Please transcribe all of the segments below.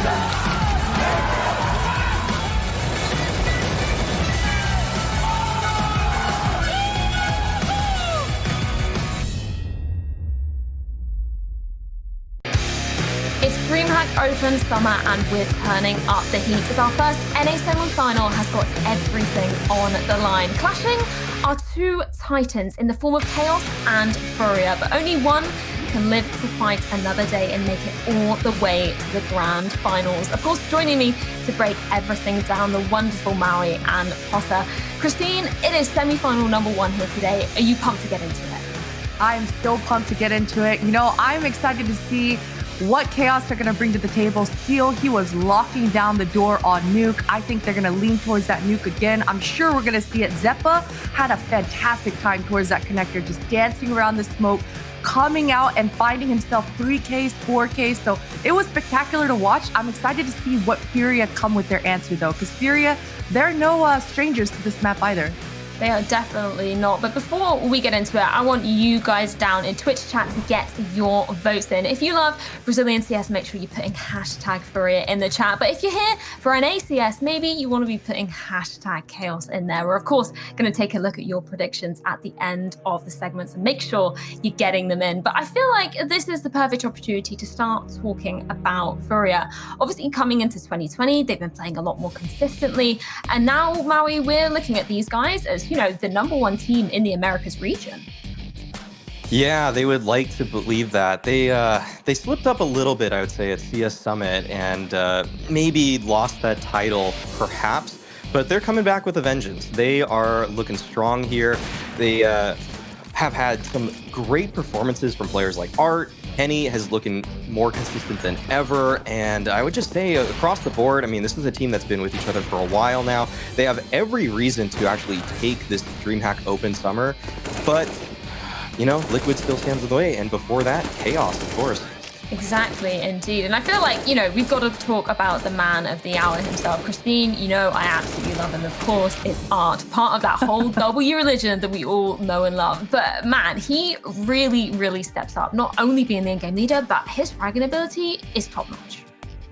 It's DreamHack Open Summer and we're turning up the heat as our first NA semi-final has got everything on the line. Clashing are two titans in the form of Chaos and FURIA, but only one can live to fight another day and make it all the way to the grand finals. Of course, joining me to break everything down, the wonderful Maui and Potter. Christine, it is semi-final number one here today. Are you pumped to get into it? I'm so pumped to get into it. You know, I'm excited to see what Chaos are going to bring to the table. Steel, he was locking down the door on Nuke. I think they're going to lean towards that Nuke again. I'm sure we're going to see it. Zeppa had a fantastic time towards that connector, just dancing around the smoke, coming out and finding himself 3Ks, 4Ks. So it was spectacular to watch. I'm excited to see what FURIA come with their answer, though, because FURIA, they're no strangers to this map either. They are definitely not. But before we get into it, I want you guys down in Twitch chat to get your votes in. If you love Brazilian CS, make sure you're putting hashtag FURIA in the chat. But if you're here for an ACS, maybe you want to be putting hashtag Chaos in there. We're, of course, going to take a look at your predictions at the end of the segments and make sure you're getting them in. But I feel like this is the perfect opportunity to start talking about FURIA. Obviously, coming into 2020, they've been playing a lot more consistently. And now, Maui, we're looking at these guys as, you know, the number one team in the Americas region. Yeah, they would like to believe that. They slipped up a little bit, I would say, at CS Summit and maybe lost that title, perhaps. But they're coming back with a vengeance. They are looking strong here. They have had some great performances from players like Art. Henny has looking more consistent than ever, and I would just say across the board, I mean, this is a team that's been with each other for a while now. They have every reason to actually take this DreamHack Open Summer, but, you know, Liquid still stands in the way, and before that, Chaos, of course. Exactly, indeed. And I feel like, you know, we've got to talk about the man of the hour himself. Christine, you know, I absolutely love him. Of course, it's Art, part of that whole W religion that we all know and love. But man, he really, really steps up, not only being the in-game leader, but his fragging ability is top-notch.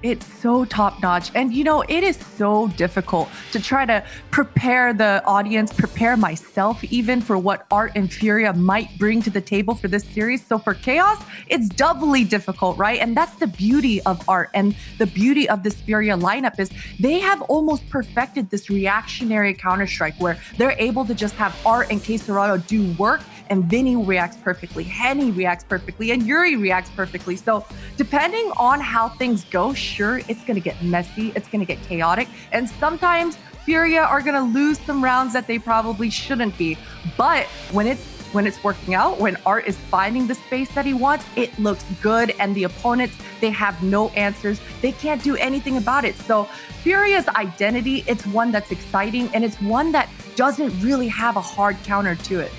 It's so top-notch. And, you know, it is so difficult to try to prepare the audience, prepare myself even for what Art and FURIA might bring to the table for this series. So for Chaos, it's doubly difficult, right? And that's the beauty of Art and the beauty of this FURIA lineup is they have almost perfected this reactionary Counter-Strike where they're able to just have Art and Quesarado do work, and Vinny reacts perfectly, Henny reacts perfectly, and Yuri reacts perfectly. So depending on how things go, sure, it's going to get messy, it's going to get chaotic, and sometimes FURIA are going to lose some rounds that they probably shouldn't be. But when it's working out, when Art is finding the space that he wants, it looks good, and the opponents, they have no answers. They can't do anything about it. So FURIA's identity, it's one that's exciting, and it's one that doesn't really have a hard counter to it.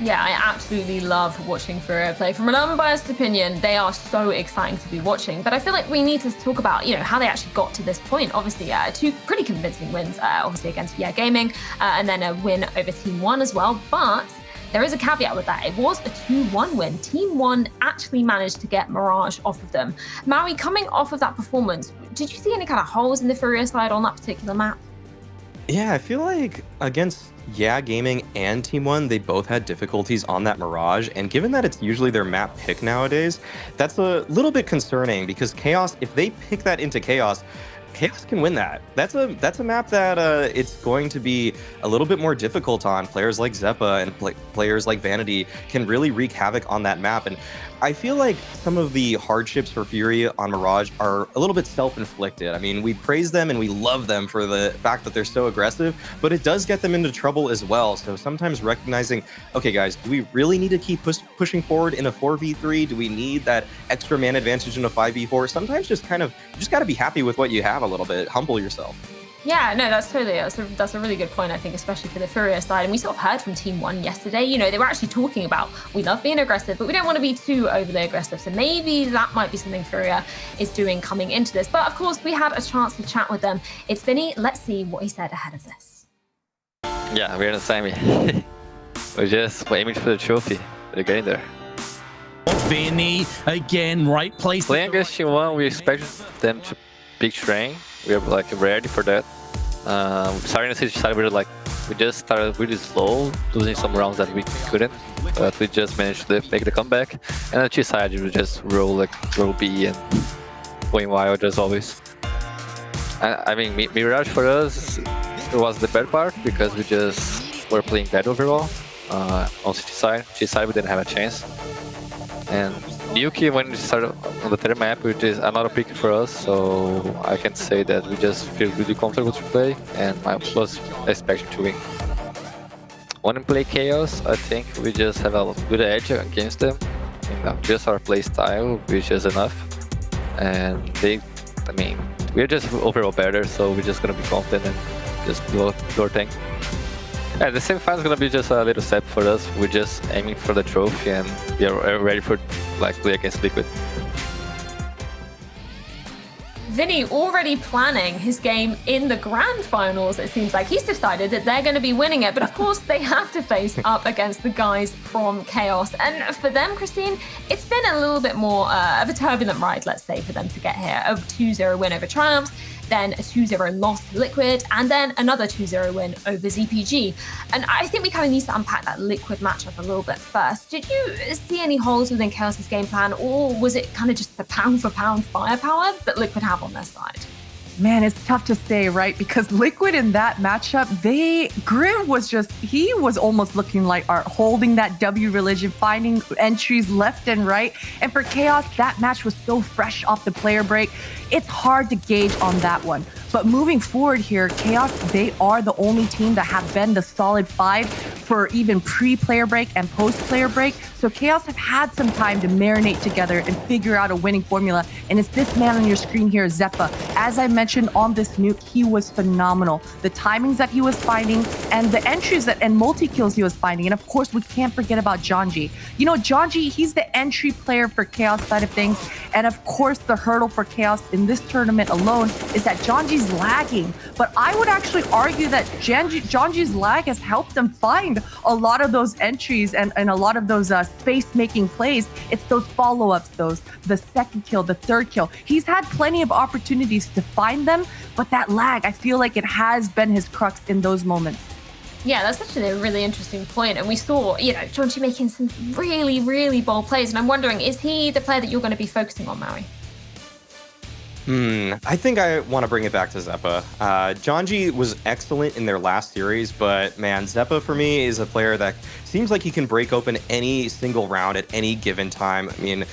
Yeah, I absolutely love watching FURIA play. From an unbiased opinion, they are so exciting to be watching. But I feel like we need to talk about, you know, how they actually got to this point. Obviously, two pretty convincing wins, obviously against Yeah Gaming, and then a win over Team One as well. But there is a caveat with that. It was a 2-1 win. Team One actually managed to get Mirage off of them. Maui, coming off of that performance, did you see any kind of holes in the FURIA side on that particular map? Yeah, I feel like against Yeah Gaming and Team One, they both had difficulties on that Mirage, and given that it's usually their map pick nowadays, that's a little bit concerning because Chaos, if they pick that into Chaos can win that. That's a map that it's going to be a little bit more difficult on. Players like Zeppa and players like Vanity can really wreak havoc on that map, and I feel like some of the hardships for FURIA on Mirage are a little bit self-inflicted. I mean, we praise them and we love them for the fact that they're so aggressive, but it does get them into trouble as well. So sometimes recognizing, okay guys, do we really need to keep pushing forward in a 4v3? Do we need that extra man advantage in a 5v4? Sometimes you just got to be happy with what you have a little bit. Humble yourself. Yeah, no, that's a really good point, I think, especially for the FURIA side. And we sort of heard from Team One yesterday, you know, they were actually talking about, we love being aggressive, but we don't want to be too overly aggressive. So maybe that might be something FURIA is doing coming into this. But of course, we had a chance to chat with them. It's Vinny. Let's see what he said ahead of this. Yeah, we're in the semi. We're just aiming for the trophy. We're getting there. Vinny, again, right place. Playing against Team One, we expect them to big strain. We are like ready for that. Starting the city side, we just started really slow, losing some rounds that we couldn't, but we just managed to make the comeback. And the T side, we just roll B and going wild as always. I mean, Mirage for us, it was the bad part because we just were playing bad overall on city side. T side, we didn't have a chance. And Nuke, when we started on the third map, which is another pick for us, so I can say that we just feel really comfortable to play, and I was expecting to win. When we play Chaos, I think we just have a good edge against them. Just our play style, which is enough. And we're just overall better, so we're just gonna be confident and just blow our tank. Yeah, the semifinal is gonna be just a little step for us. We're just aiming for the trophy, and we are ready for play against Liquid. Vinny already planning his game in the grand finals. It seems like he's decided that they're going to be winning it, but of course they have to face up against the guys from Chaos. And for them, Christine, it's been a little bit more of a turbulent ride, let's say, for them to get here. A 2-0 win over Triumphs, then a 2-0 loss to Liquid, and then another 2-0 win over ZPG. And I think we kind of need to unpack that Liquid matchup a little bit first. Did you see any holes within Chaos's game plan, or was it kind of just the pound-for-pound firepower that Liquid have on their side? Man, it's tough to say, right? Because Liquid in that matchup, Grim he was almost looking like art, holding that W religion, finding entries left and right. And for Chaos, that match was so fresh off the player break. It's hard to gauge on that one. But moving forward here, Chaos, they are the only team that have been the solid 5 for even pre-player break and post-player break. So Chaos have had some time to marinate together and figure out a winning formula. And it's this man on your screen here, Zeppa. As I mentioned on this nuke, he was phenomenal. The timings that he was finding and the entries and multi-kills he was finding. And of course, we can't forget about Jonji. You know, Jonji, he's the entry player for Chaos side of things. And of course, the hurdle for Chaos in this tournament alone is that Jonji's lagging. But I would actually argue that Jonji's lag has helped them find a lot of those entries and a lot of those space-making plays. It's those follow-ups, the second kill, the third kill. He's had plenty of opportunities to find them, but that lag, I feel like it has been his crux in those moments. Yeah, that's actually a really interesting point. And we saw, Jonji making some really, really bold plays. And I'm wondering, is he the player that you're going to be focusing on, Maui? I think I want to bring it back to Zeppa. Jonji was excellent in their last series, but man, Zeppa for me is a player that seems like he can break open any single round at any given time. I mean,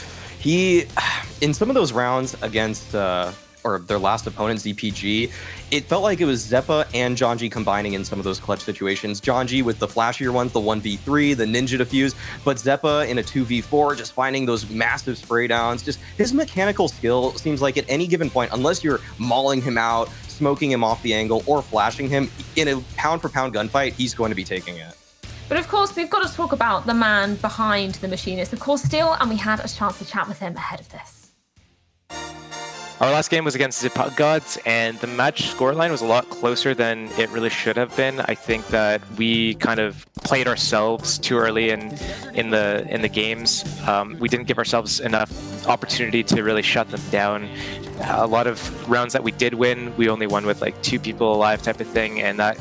in some of those rounds against or their last opponent, ZPG, it felt like it was Zeppa and Jonji combining in some of those clutch situations. Jonji with the flashier ones, the 1v3, the ninja defuse, but Zeppa in a 2v4, just finding those massive spray downs. Just his mechanical skill seems like at any given point, unless you're mauling him out, smoking him off the angle, or flashing him, in a pound-for-pound gunfight, he's going to be taking it. But of course, we've got to talk about the man behind the machine. It's of course Steel, and we had a chance to chat with him ahead of this. Our last game was against Zip Gods, and the match scoreline was a lot closer than it really should have been. I think that we kind of played ourselves too early in the games. We didn't give ourselves enough opportunity to really shut them down. A lot of rounds that we did win, we only won with like 2 people alive type of thing, and that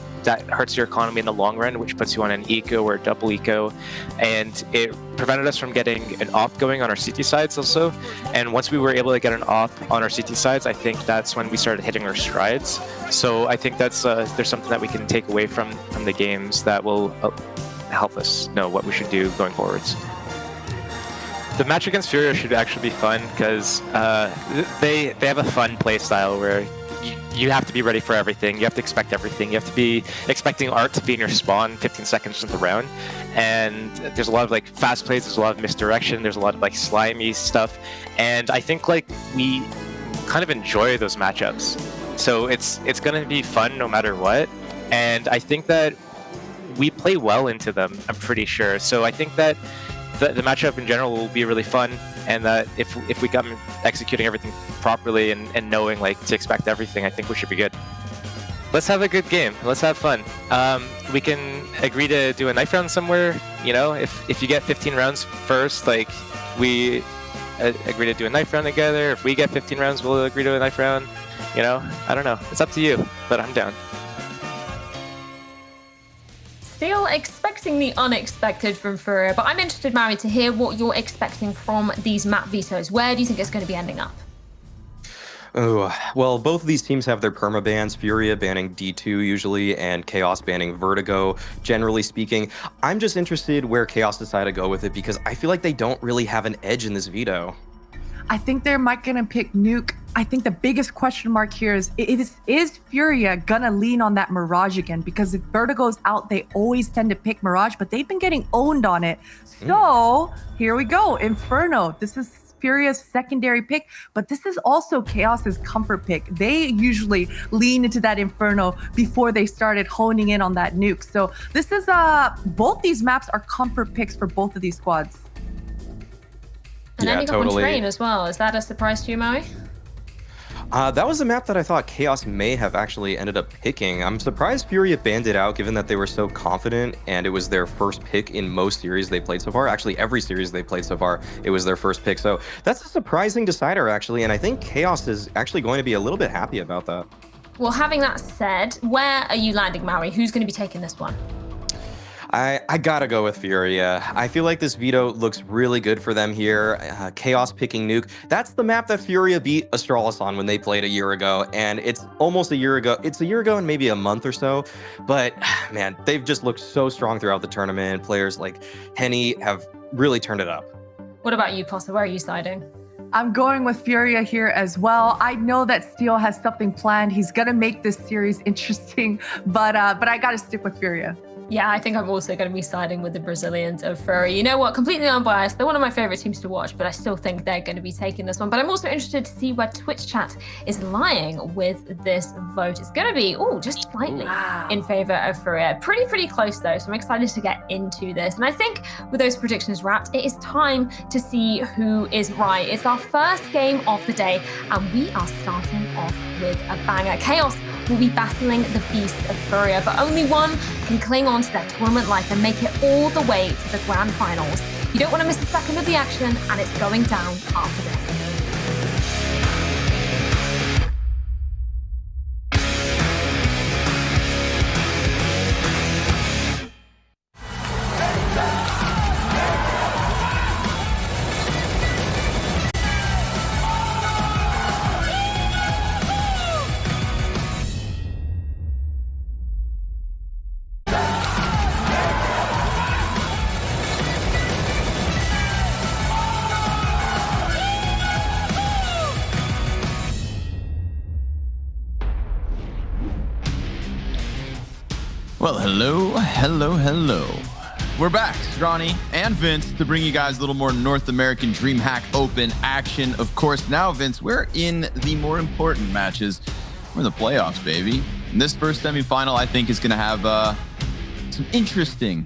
hurts your economy in the long run, which puts you on an eco or a double eco, and it prevented us from getting an op going on our CT sides also. And once we were able to get an op on our CT sides, I think that's when we started hitting our strides. So I think that's there's something that we can take away from the games that will help us know what we should do going forwards. The match against FURIA should actually be fun because they have a fun play style where you have to be ready for everything. You have to expect everything. You have to be expecting art to be in your spawn 15 seconds into the round. And there's a lot of like fast plays. There's a lot of misdirection. There's a lot of like slimy stuff. And I think like we kind of enjoy those matchups. So it's going to be fun no matter what. And I think that we play well into them, I'm pretty sure. So I think that the matchup in general will be really fun, and that if we come executing everything properly and knowing like to expect everything, I think we should be good. Let's have a good game. Let's have fun. We can agree to do a knife round somewhere. If you get 15 rounds first, like we agree to do a knife round together. If we get 15 rounds, we'll agree to a knife round. You know, I don't know. It's up to you, but I'm down. Still expecting the unexpected from FURIA, but I'm interested, Maui, to hear what you're expecting from these map vetoes. Where do you think it's going to be ending up? Oh, well, both of these teams have their perma bans, FURIA banning D2 usually, and Chaos banning Vertigo, generally speaking. I'm just interested where Chaos decide to go with it because I feel like they don't really have an edge in this veto. I think they're gonna pick Nuke. I think the biggest question mark here is FURIA gonna lean on that Mirage again? Because if Vertigo's out, they always tend to pick Mirage, but they've been getting owned on it. So here we go, Inferno. This is FURIA's secondary pick, but this is also Chaos's comfort pick. They usually lean into that Inferno before they started honing in on that Nuke. So this is both these maps are comfort picks for both of these squads. And Yeah, ending up on totally. Train as well. Is that a surprise to you, Maui? That was a map that I thought Chaos may have actually ended up picking. I'm surprised FURIA banned it out given that they were so confident and it was their first pick in most series they played so far. Actually, every series they played so far, it was their first pick. So that's a surprising decider, actually, and I think Chaos is actually going to be a little bit happy about that. Well, having that said, where are you landing, Maui? Who's going to be taking this one? I gotta go with FURIA. I feel like this veto looks really good for them here. Chaos picking Nuke. That's the map that FURIA beat Astralis on when they played a year ago, and it's almost a year ago. It's a year ago and maybe a month or so, but man, they've just looked so strong throughout the tournament. Players like Henny have really turned it up. What about you, Posta? Where are you siding? I'm going with FURIA here as well. I know that Steel has something planned. He's gonna make this series interesting, but I gotta stick with FURIA. Yeah, I think I'm also going to be siding with the Brazilians of FURIA. You know what? Completely unbiased. They're one of my favorite teams to watch, but I still think they're going to be taking this one. But I'm also interested to see where Twitch chat is lying with this vote. It's going to be, just slightly in favor of FURIA. Pretty close though, so I'm excited to get into this. And I think with those predictions wrapped, it is time to see who is right. It's our first game of the day, and we are starting off with a banger. Chaos will be battling the beast of FURIA, but only one can cling on to their tournament life and make it all the way to the grand finals. You don't want to miss a second of the action, and it's going down after this. Well, hello. We're back, Stronny and Vince, to bring you guys a little more North American DreamHack Open action. Of course, now, Vince, we're in the more important matches. We're in the playoffs, baby. And this first semifinal, I think, is going to have some interesting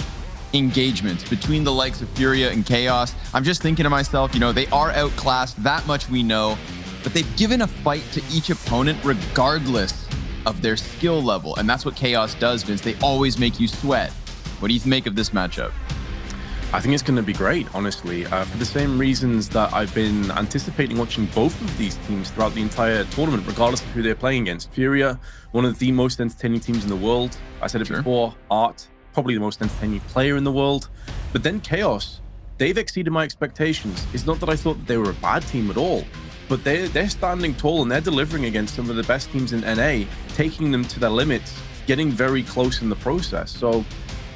engagements between the likes of FURIA and Chaos. I'm just thinking to myself, they are outclassed, that much we know, but they've given a fight to each opponent regardless of their skill level, and that's what Chaos does, Vince. They always make you sweat. What do you make of this matchup? I think it's going to be great, honestly, for the same reasons that I've been anticipating watching both of these teams throughout the entire tournament, regardless of who they're playing against. FURIA, one of the most entertaining teams in the world. I said it before, Art, probably the most entertaining player in the world. But then Chaos, they've exceeded my expectations. It's not that I thought that they were a bad team at all, but they're standing tall and they're delivering against some of the best teams in NA, taking them to their limits, getting very close in the process. So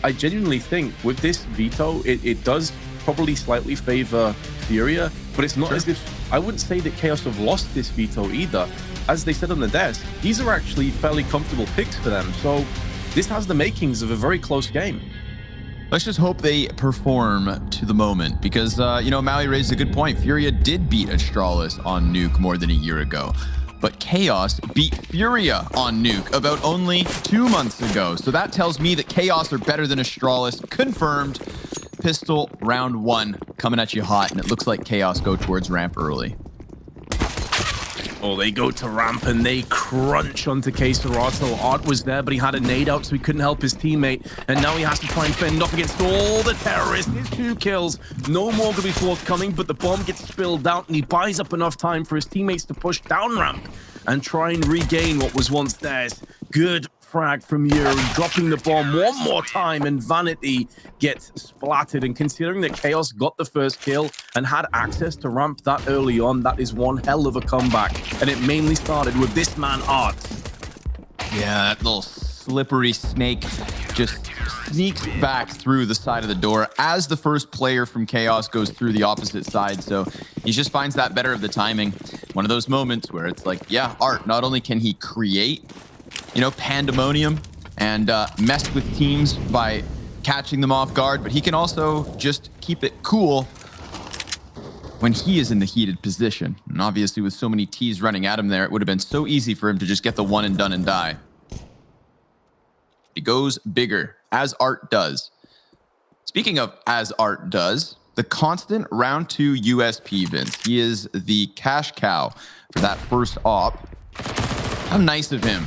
I genuinely think with this veto, it does probably slightly favor FURIA, but it's not as if, I wouldn't say that Chaos have lost this veto either. As they said on the desk, these are actually fairly comfortable picks for them. So this has the makings of a very close game. Let's just hope they perform to the moment because, Maui raised a good point. FURIA did beat Astralis on Nuke more than a year ago, but Chaos beat FURIA on Nuke about only 2 months ago. So that tells me that Chaos are better than Astralis. Confirmed. Pistol round 1 coming at you hot, and it looks like Chaos go towards ramp early. Oh, they go to ramp and they crunch onto K-Serato. Art was there, but he had a nade out, so he couldn't help his teammate. And now he has to try and fend off against all the terrorists. His 2 kills. No more to be forthcoming, but the bomb gets spilled out, and he buys up enough time for his teammates to push down ramp. and try and regain what was once theirs. Good frag from Yuri, dropping the bomb one more time, and Vanity gets splattered. And considering that Chaos got the first kill and had access to ramp that early on, that is one hell of a comeback. And it mainly started with this man, Art. Yeah, that little slippery snake just sneaks back through the side of the door as the first player from Chaos goes through the opposite side. So he just finds that better of the timing. One of those moments where it's like, yeah, Art, not only can he create, you know, pandemonium and mess with teams by catching them off guard, but he can also just keep it cool when he is in the heated position. And obviously with so many T's running at him there, it would have been so easy for him to just get the one and done and die. He goes bigger, as Art does. Speaking of as Art does, the constant round 2 USP, Vince. He is the cash cow for that first op. How nice of him.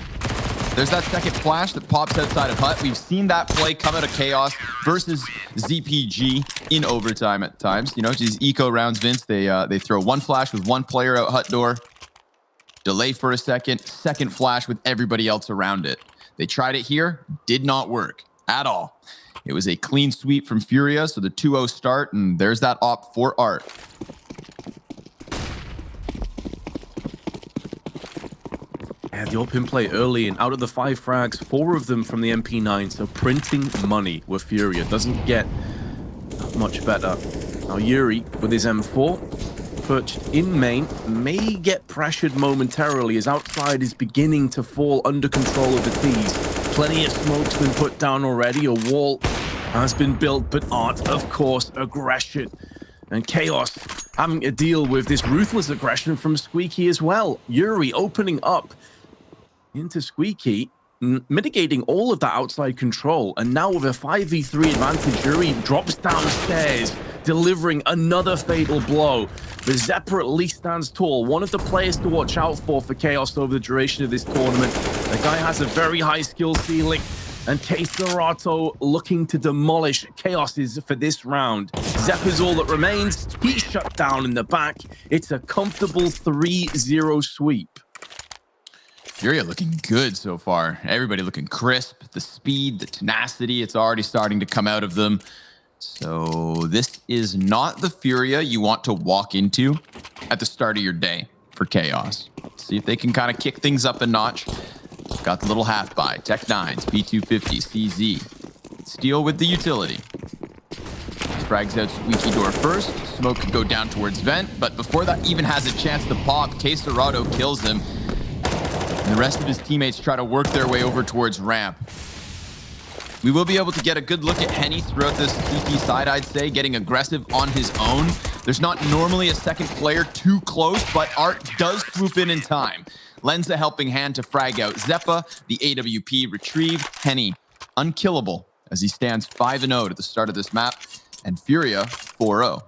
There's that second flash that pops outside of Hut. We've seen that play come out of Chaos versus ZPG in overtime at times. You know, these eco rounds, Vince, they throw one flash with one player out Hut door, delay for a second flash with everybody else around it. They tried it here, did not work at all. It was a clean sweep from FURIA, so the 2-0 start, and there's that op for Art. Yeah, the open play early, and out of the 5 frags, 4 of them from the MP9, so printing money with FURIA doesn't get much better. Now Yuri, with his M4, perched in main, may get pressured momentarily as outside is beginning to fall under control of the T's. Plenty of smoke's been put down already, a wall has been built, but Art, of course, aggression. And Chaos having to deal with this ruthless aggression from Squeaky as well. Yuri opening up into Squeaky, mitigating all of that outside control. And now with a 5v3 advantage, Yuri drops downstairs, delivering another fatal blow. But Zephyr at least stands tall. One of the players to watch out for Chaos over the duration of this tournament. The guy has a very high skill ceiling. And K-Serato looking to demolish Chaos's for this round. Zephyr's all that remains. He's shut down in the back. It's a comfortable 3-0 sweep. FURIA looking good so far. Everybody looking crisp. The speed, the tenacity, it's already starting to come out of them. So this is not the FURIA you want to walk into at the start of your day for Chaos. See if they can kind of kick things up a notch. Got the little half buy, Tech 9s, P250, CZ. Steal with the utility. Frags out Squeaky door first. Smoke could go down towards Vent, but before that even has a chance to pop, K-Serato kills him. And the rest of his teammates try to work their way over towards ramp. We will be able to get a good look at Henny throughout this CT side, I'd say, getting aggressive on his own. There's not normally a second player too close, but Art does swoop in time. Lends a helping hand to frag out Zeppa, the AWP retrieved. Henny, unkillable, as he stands 5-0 to the start of this map, and FURIA 4-0.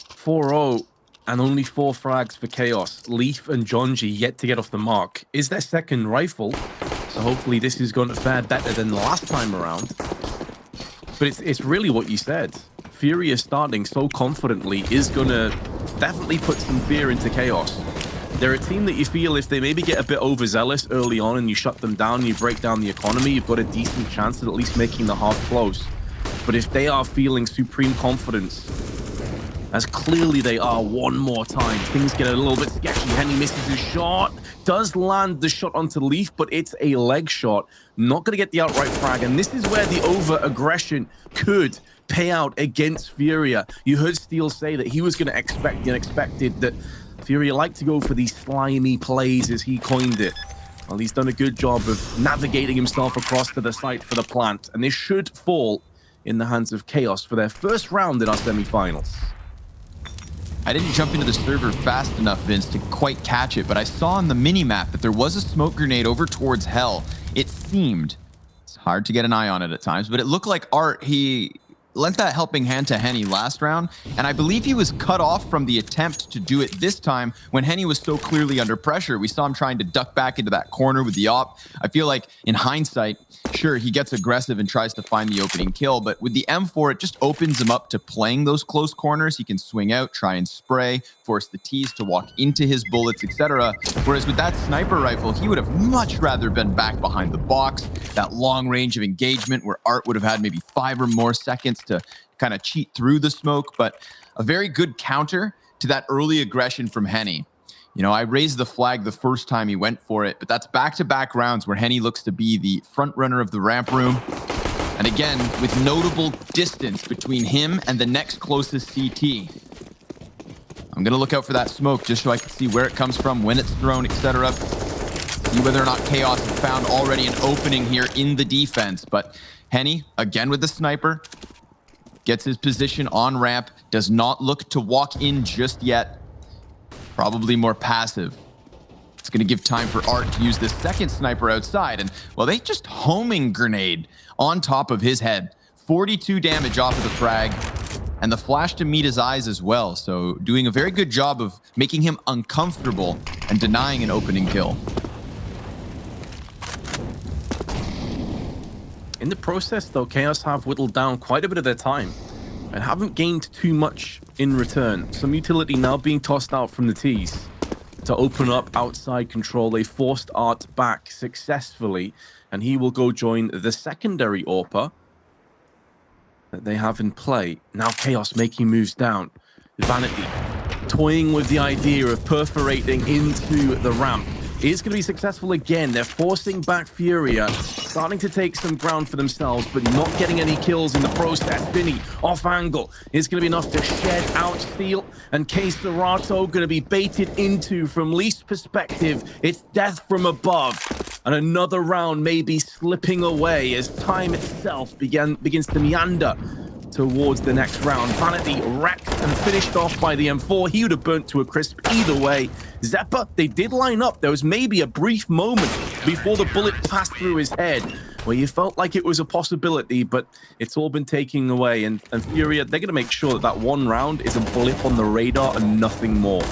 4-0 and only 4 frags for Chaos. Leaf and Jonji yet to get off the mark. Is their second rifle, so hopefully this is going to fare better than the last time around. But it's really what you said. FURIA starting so confidently is going to definitely put some fear into Chaos. They're a team that you feel if they maybe get a bit overzealous early on and you shut them down, you break down the economy, you've got a decent chance at least making the half close. But if they are feeling supreme confidence, as clearly they are one more time, things get a little bit sketchy. Henny misses his shot, does land the shot onto Leaf, but it's a leg shot. Not going to get the outright frag, and this is where the over-aggression could pay out against FURIA. You heard Steele say that he was going to expect the unexpected, that FURIA like to go for these slimy plays, as he coined it. Well, he's done a good job of navigating himself across to the site for the plant, and this should fall in the hands of Chaos for their first round in our semifinals. I didn't jump into the server fast enough, Vince, to quite catch it, but I saw on the mini-map that there was a smoke grenade over towards Hell. It seemed, it's hard to get an eye on it at times, but it looked like Art, he lent that helping hand to Henny last round, and I believe he was cut off from the attempt to do it this time when Henny was so clearly under pressure. We saw him trying to duck back into that corner with the op. I feel like in hindsight, sure, he gets aggressive and tries to find the opening kill, but with the M4, it just opens him up to playing those close corners. He can swing out, try and spray, force the T's to walk into his bullets, etc. Whereas with that sniper rifle, he would have much rather been back behind the box, that long range of engagement where Art would have had maybe 5 or more seconds to kind of cheat through the smoke, but a very good counter to that early aggression from Henny. You know, I raised the flag the first time he went for it, but that's back-to-back rounds where Henny looks to be the front runner of the ramp room. And again, with notable distance between him and the next closest CT. I'm going to look out for that smoke just so I can see where it comes from, when it's thrown, etc. See whether or not Chaos has found already an opening here in the defense. But Henny, again with the sniper, gets his position on ramp, does not look to walk in just yet. Probably more passive. It's going to give time for Art to use this second sniper outside. And, well, they just homing grenade on top of his head. 42 damage off of the frag. And the flash to meet his eyes as well. So doing a very good job of making him uncomfortable and denying an opening kill. In the process, though, Chaos have whittled down quite a bit of their time and haven't gained too much in return. Some utility now being tossed out from the T's to open up outside control. They forced Art back successfully, and he will go join the secondary AWPer that they have in play. Now Chaos making moves down. Vanity toying with the idea of perforating into the ramp. Is going to be successful again. They're forcing back FURIA, starting to take some ground for themselves, but not getting any kills in the process. Vinny, off angle, is going to be enough to shed out Steel, and K Serato going to be baited into, from Leaf's perspective, it's death from above. And another round may be slipping away as time itself begins to meander towards the next round. Vanity wrecked and finished off by the M4. He would have burnt to a crisp either way. Zeppa, they did line up. There was maybe a brief moment before the bullet passed through his head where you felt like it was a possibility, but it's all been taken away. And FURIA, they're going to make sure that that one round is a blip on the radar and nothing more.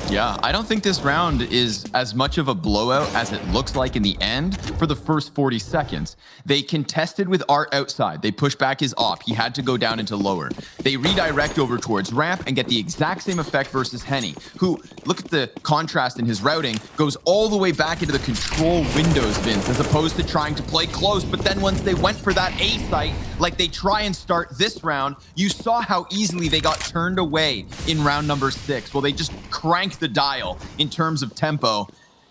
Yeah, I don't think this round is as much of a blowout as it looks like in the end for the first 40 seconds. They contested with Art outside. They pushed back his op. He had to go down into lower. They redirect over towards ramp and get the exact same effect versus Henny, who, look at the contrast in his routing, goes all the way back into the control windows, Vince, as opposed to trying to play close. But then once they went for that A site, like they try and start this round, you saw how easily they got turned away in round number 6. Well, they just cranked the dial in terms of tempo,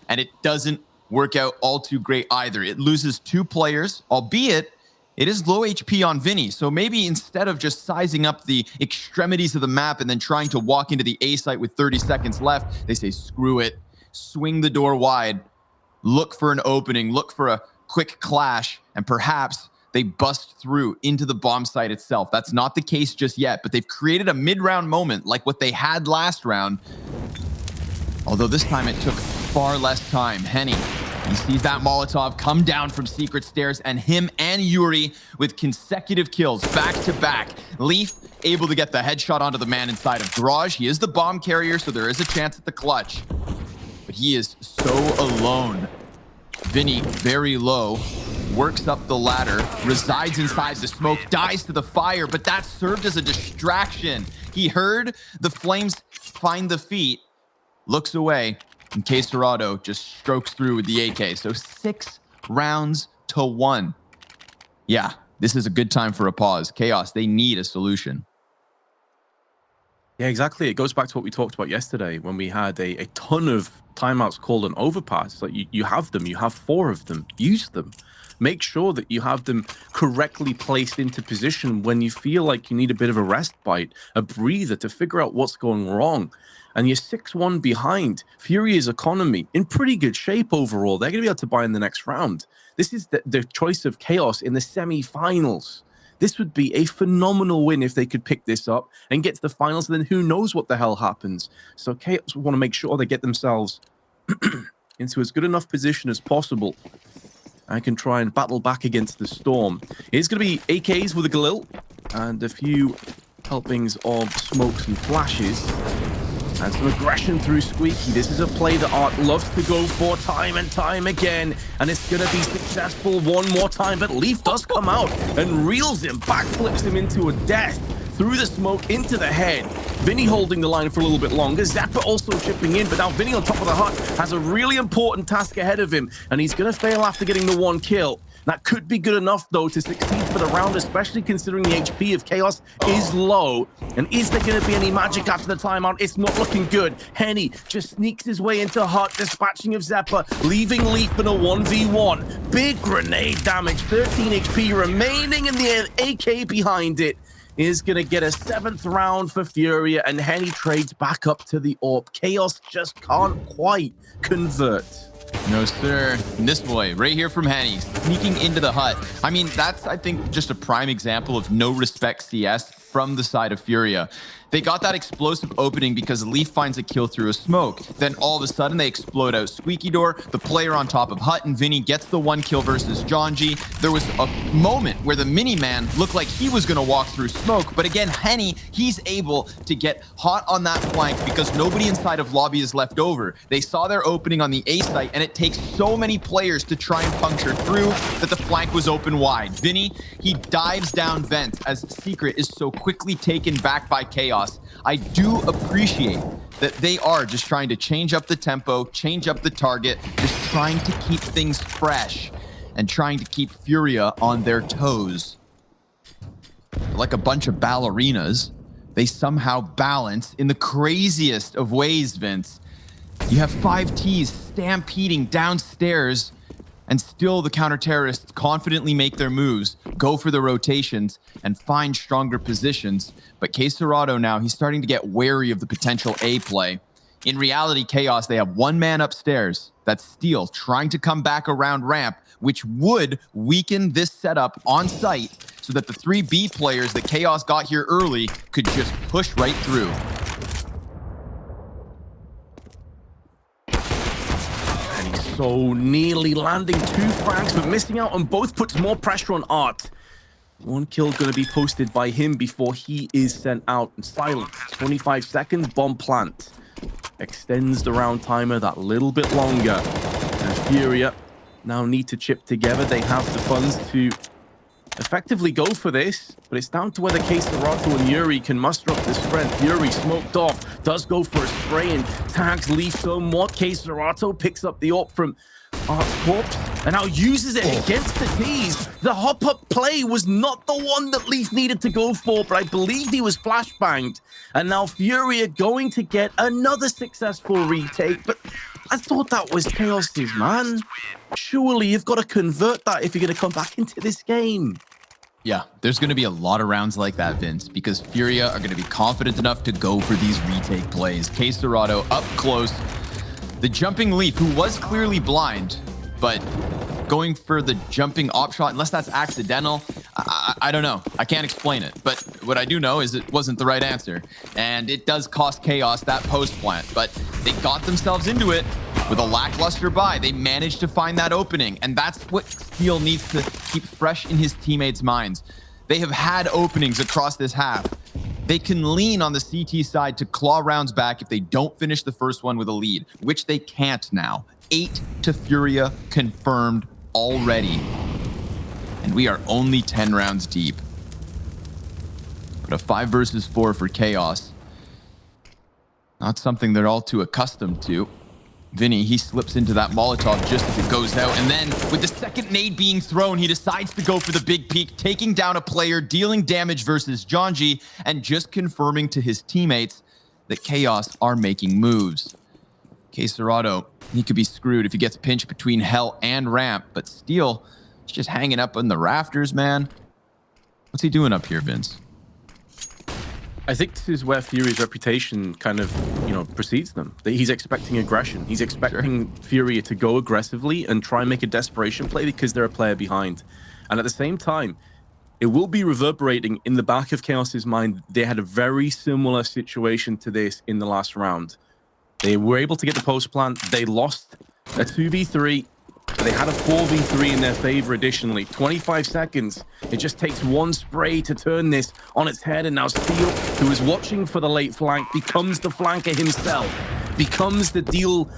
and it doesn't work out all too great either. It loses 2 players, albeit it is low HP on Vinny. So maybe instead of just sizing up the extremities of the map and then trying to walk into the A site with 30 seconds left, they say, screw it, swing the door wide, look for an opening, look for a quick clash, and perhaps they bust through into the bomb site itself. That's not the case just yet, but they've created a mid-round moment like what they had last round. Although this time it took far less time. Henny, he sees that Molotov come down from secret stairs, and him and Yuri with consecutive kills back to back. Leaf able to get the headshot onto the man inside of Garage. He is the bomb carrier, so there is a chance at the clutch. But he is so alone. Vinny, very low, works up the ladder, resides inside the smoke, dies to the fire, but that served as a distraction. He heard the flames find the feet, looks away, and K Serato just strokes through with the AK. So 6 rounds to 1. Yeah, this is a good time for a pause. Chaos, they need a solution. Yeah, exactly. It goes back to what we talked about yesterday when we had a ton of timeouts called an overpass. Like you have them, you have 4 of them, use them. Make sure that you have them correctly placed into position when you feel like you need a bit of a rest bite, a breather to figure out what's going wrong. And you're 6-1 behind. FURIA's economy in pretty good shape overall. They're going to be able to buy in the next round. This is the choice of Chaos in the semifinals. This would be a phenomenal win if they could pick this up and get to the finals, and then who knows what the hell happens. So Chaos want to make sure they get themselves into as good enough position as possible. I can try and battle back against the Storm. It's going to be AKs with a Galil. and a few helpings of smokes and flashes. And some aggression through Squeaky. This is a play that Art loves to go for time and time again. And it's going to be successful one more time. But Leaf does come out and reels him, backflips him into a death through the smoke into the head. Vinny holding the line for a little bit longer. Zappa also chipping in. But now Vinny on top of the hut has a really important task ahead of him. And he's going to fail after getting the one kill. That could be good enough, though, to succeed for the round, especially considering the HP of Chaos is low. And is there going to be any magic after the timeout? It's not looking good. Henny just sneaks his way into Hut, dispatching of Zeppa, leaving Leaf in a 1v1. Big grenade damage, 13 HP remaining, and the AK behind it is going to get a 7th round for Furia, and Henny trades back up to the AWP. Chaos just can't quite convert. No, sir. And this boy, right here from Henny, sneaking into the hut. I mean, that's, I think, just a prime example of no respect CS from the side of Furia. They got that explosive opening because Leaf finds a kill through a smoke. Then all of a sudden they explode out Squeaky Door. The player on top of Hut and Vinny gets the 1 kill versus Jonji. There was a moment where the mini-man looked like he was going to walk through smoke. But again, Henny, he's able to get hot on that flank because nobody inside of lobby is left over. They saw their opening on the A site, and it takes so many players to try and puncture through that the flank was open wide. Vinny, he dives down vent as Secret is so quickly taken back by Chaos. I do appreciate that they are just trying to change up the tempo, change up the target, just trying to keep things fresh and trying to keep Furia on their toes. Like a bunch of ballerinas, they somehow balance in the craziest of ways, Vince. You have 5 Ts stampeding downstairs, and still the counter-terrorists confidently make their moves, go for the rotations, and find stronger positions. But K-Serrato now, he's starting to get wary of the potential A play. In reality, Chaos, they have 1 man upstairs. That's Steel trying to come back around ramp, which would weaken this setup on site so that the 3 B players that Chaos got here early could just push right through. So nearly landing 2 frags, but missing out on both puts more pressure on Art. 1 kill going to be posted by him before he is sent out. And silence, 25 seconds, bomb plant. Extends the round timer that little bit longer. And Furia now need to chip together. They have the funds to effectively go for this, but it's down to whether K-Serrato and Yuri can muster up this strength. Yuri smoked off, does go for a spray and tags Leaf somewhat. K-Serrato picks up the AWP from Art's corpse and now uses it against the T's. The hop-up play was not the one that Leaf needed to go for, but I believe he was flashbanged. And now Furia going to get another successful retake, but I thought that was Chaos's, man. Surely you've got to convert that if you're going to come back into this game. Yeah, there's going to be a lot of rounds like that, Vince, because Furia are going to be confident enough to go for these retake plays. K-Serrato up close. The jumping Leaf, who was clearly blind, but going for the jumping op shot, unless that's accidental, I don't know. I can't explain it. But what I do know is it wasn't the right answer. And it does cost Chaos that post plant, but they got themselves into it with a lackluster buy. They managed to find that opening, and that's what Steel needs to keep fresh in his teammates' minds. They have had openings across this half. They can lean on the CT side to claw rounds back if they don't finish the first one with a lead, which they can't now. 8 to Furia confirmed already. And we are only 10 rounds deep. But a 5 versus 4 for Chaos. Not something they're all too accustomed to. Vinny, he slips into that Molotov just as it goes out. And then with the second nade being thrown, he decides to go for the big peek, taking down a player, dealing damage versus Jonji, and just confirming to his teammates that Chaos are making moves. K-Serrato, he could be screwed if he gets pinched between Hell and Ramp, but Steel is just hanging up on the rafters, man. What's he doing up here, Vince? I think this is where Fury's reputation kind of, precedes them. That he's expecting aggression. He's expecting Furia to go aggressively and try and make a desperation play because they're a player behind. And at the same time, it will be reverberating in the back of Chaos's mind. They had a very similar situation to this in the last round. They were able to get the post plant. They lost a 2v3. But they had a 4v3 in their favor additionally. 25 seconds. It just takes one spray to turn this on its head. And now Steel, who is watching for the late flank, becomes the flanker himself. Becomes the deal.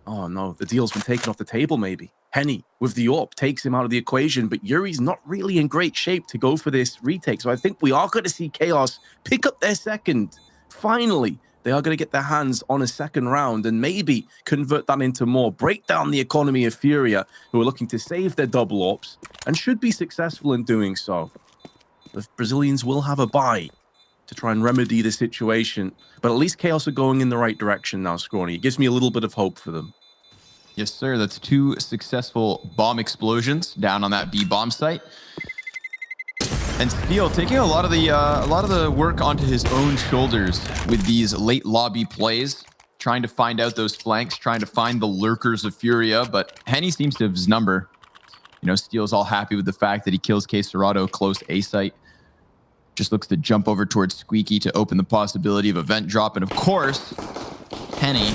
Oh no, the deal's been taken off the table maybe. Henny with the AWP takes him out of the equation, but Yuri's not really in great shape to go for this retake. So I think we are going to see Chaos pick up their second. Finally, they are going to get their hands on a second round and maybe convert that into more. Break down the economy of FURIA, who are looking to save their double AWPs and should be successful in doing so. The Brazilians will have a bye to try and remedy the situation, but at least Chaos are going in the right direction now, Scrawny. It gives me a little bit of hope for them. Yes, sir. That's 2 successful bomb explosions down on that B bomb site. And Steel taking a lot of the work onto his own shoulders with these late lobby plays, trying to find out those flanks, trying to find the lurkers of FURIA, but Henny seems to have his number. You know, Steel's all happy with the fact that he kills K Serato close A site. Just looks to jump over towards Squeaky to open the possibility of a vent drop. And of course, Henny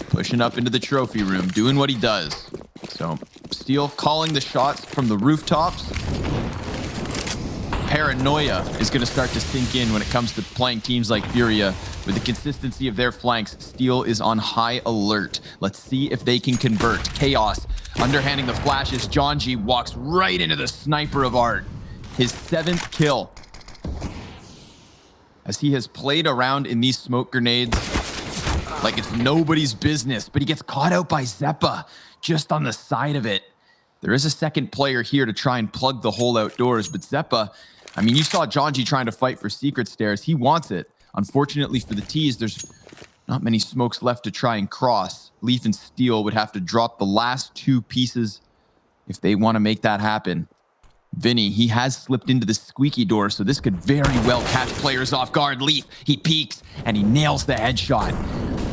pushing up into the trophy room, doing what he does. So Steel calling the shots from the rooftops. Paranoia is going to start to sink in when it comes to playing teams like FURIA. With the consistency of their flanks, Steel is on high alert. Let's see if they can convert. Chaos underhanding the flashes. John G walks right into the sniper of Art. His 7th kill. As he has played around in these smoke grenades like it's nobody's business, but he gets caught out by Zeppa just on the side of it. There is a second player here to try and plug the hole outdoors, but Zeppa, I mean, you saw John G trying to fight for secret stairs. He wants it. Unfortunately for the T's, there's not many smokes left to try and cross. Leaf and Steel would have to drop the last 2 pieces if they want to make that happen. Vinny, he has slipped into the squeaky door, so this could very well catch players off guard. Leaf, he peeks, and he nails the headshot.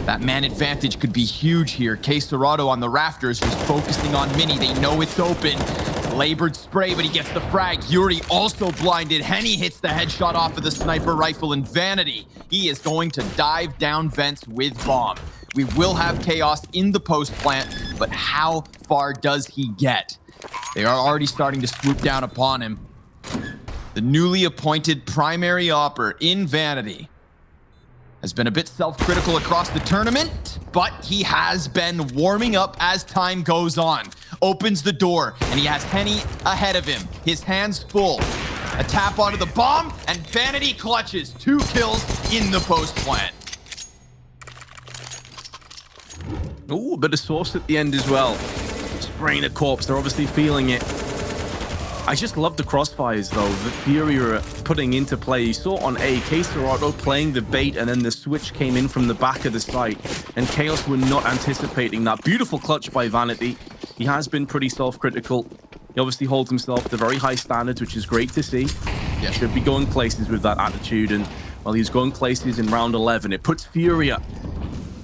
That man advantage could be huge here. K Serato on the rafters, just focusing on Mini. They know it's open. Labored spray, but he gets the frag. Yuri also blinded. Henny hits the headshot off of the sniper rifle, and Vanity, he is going to dive down vents with bomb. We will have Chaos in the post plant, but how far does he get? They are already starting to swoop down upon him. The newly appointed primary opper in Vanity has been a bit self-critical across the tournament, but he has been warming up as time goes on. Opens the door, and he has Henny ahead of him. His hands full. A tap onto the bomb, and Vanity clutches 2 kills in the post plant. Ooh, a bit of sauce at the end as well. Spraying the corpse, they're obviously feeling it. I just love the crossfires, though, that FURIA are putting into play. You saw on A, K Serato playing the bait, and then the switch came in from the back of the site, and Chaos were not anticipating that. Beautiful clutch by Vanity. He has been pretty self-critical. He obviously holds himself to very high standards, which is great to see. He should be going places with that attitude, and, well, he's going places in round 11. It puts FURIA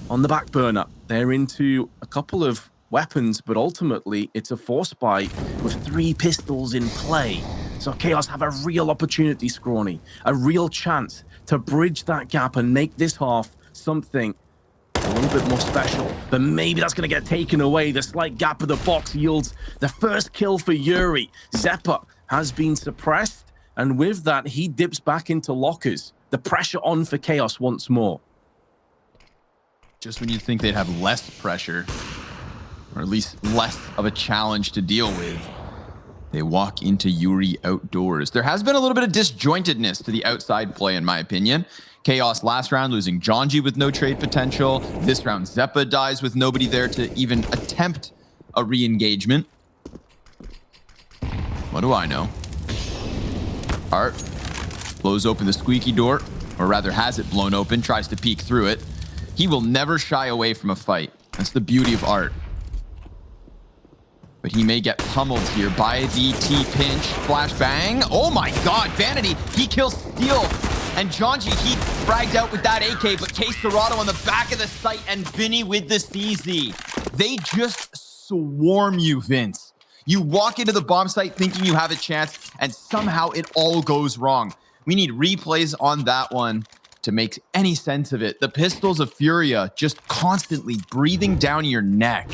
on the back burner. They're into a couple of weapons, but ultimately it's a force buy with 3 pistols in play. So Chaos have a real opportunity, Scrawny, a real chance to bridge that gap and make this half something a little bit more special. But maybe that's going to get taken away. The slight gap of the box yields the first kill for Yuri. Zeppa has been suppressed, and with that, he dips back into lockers. The pressure on for Chaos once more. Just when you think they'd have less pressure, or at least less of a challenge to deal with, they walk into Yuri outdoors. There has been a little bit of disjointedness to the outside play, in my opinion. Chaos last round losing Jonji with no trade potential. This round, Zeppa dies with nobody there to even attempt a re-engagement. What do I know? Art blows open the squeaky door, or rather has it blown open, tries to peek through it. He will never shy away from a fight. That's the beauty of Art. But he may get pummeled here by the T-pinch. Flashbang. Oh my god, Vanity, he kills Steel. And Jonji, he fragged out with that AK, but K Serato on the back of the site and Vinny with the CZ. They just swarm you, Vince. You walk into the bomb site thinking you have a chance, and somehow it all goes wrong. We need replays on that one to make any sense of it. The pistols of FURIA just constantly breathing down your neck.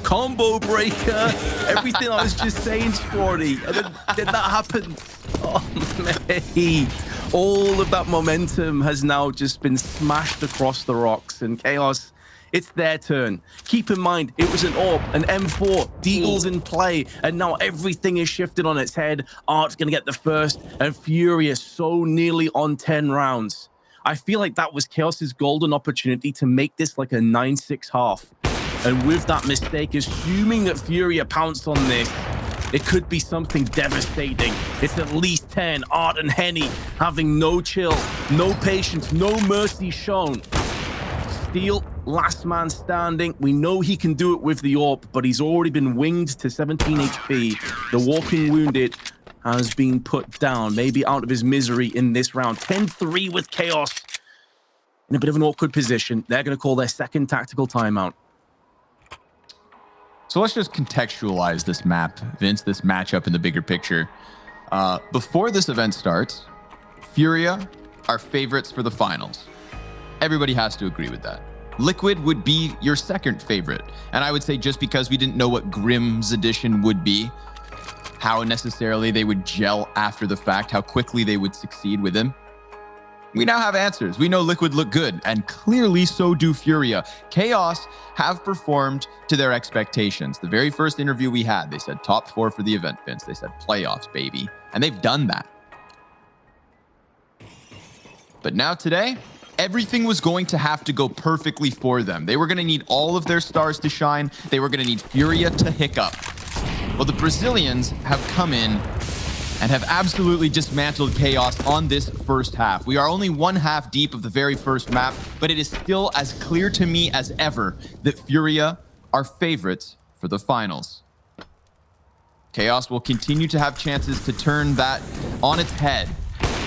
Combo breaker. Everything I was just saying, Scrawny. And then that happened. Oh, mate. All of that momentum has now just been smashed across the rocks. And Chaos, it's their turn. Keep in mind, it was an AWP, an M4, Deagle's in play, and now everything is shifted on its head. Art's going to get the first, and FURIA so nearly on 10 rounds. I feel like that was Chaos's golden opportunity to make this like a 9-6 half. And with that mistake, assuming that FURIA pounced on this, it could be something devastating. It's at least 10. Art and Henny having no chill, no patience, no mercy shown. Steel, last man standing. We know he can do it with the AWP, but he's already been winged to 17 HP. The walking wounded has been put down, maybe out of his misery in this round. 10-3 with Chaos in a bit of an awkward position. They're going to call their second tactical timeout. So let's just contextualize this map, Vince, this matchup in the bigger picture. Before this event starts, FURIA are favorites for the finals. Everybody has to agree with that. Liquid would be your second favorite. And I would say just because we didn't know what Grimm's edition would be, how necessarily they would gel after the fact, how quickly they would succeed with him. We now have answers. We know Liquid look good, and clearly so do FURIA. Chaos have performed to their expectations. The very first interview we had, they said top 4 for the event, Vince. They said playoffs, baby. And they've done that. But now today, everything was going to have to go perfectly for them. They were going to need all of their stars to shine. They were going to need FURIA to hiccup. Well, the Brazilians have come in and have absolutely dismantled Chaos on this first half. We are only one half deep of the very first map, but it is still as clear to me as ever that FURIA are favorites for the finals. Chaos will continue to have chances to turn that on its head.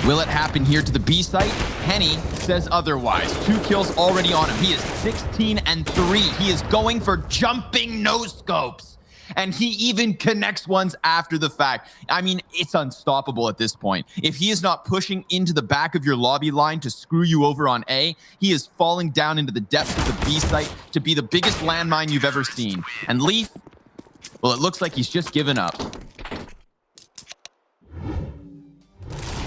Will it happen here to the B site? Henny says otherwise. 2 kills already on him. He is 16-3. He is going for jumping no-scopes. And he even connects ones after the fact. I mean, it's unstoppable at this point. If he is not pushing into the back of your lobby line to screw you over on A, he is falling down into the depths of the B site to be the biggest landmine you've ever seen. And Leaf, well, it looks like he's just given up.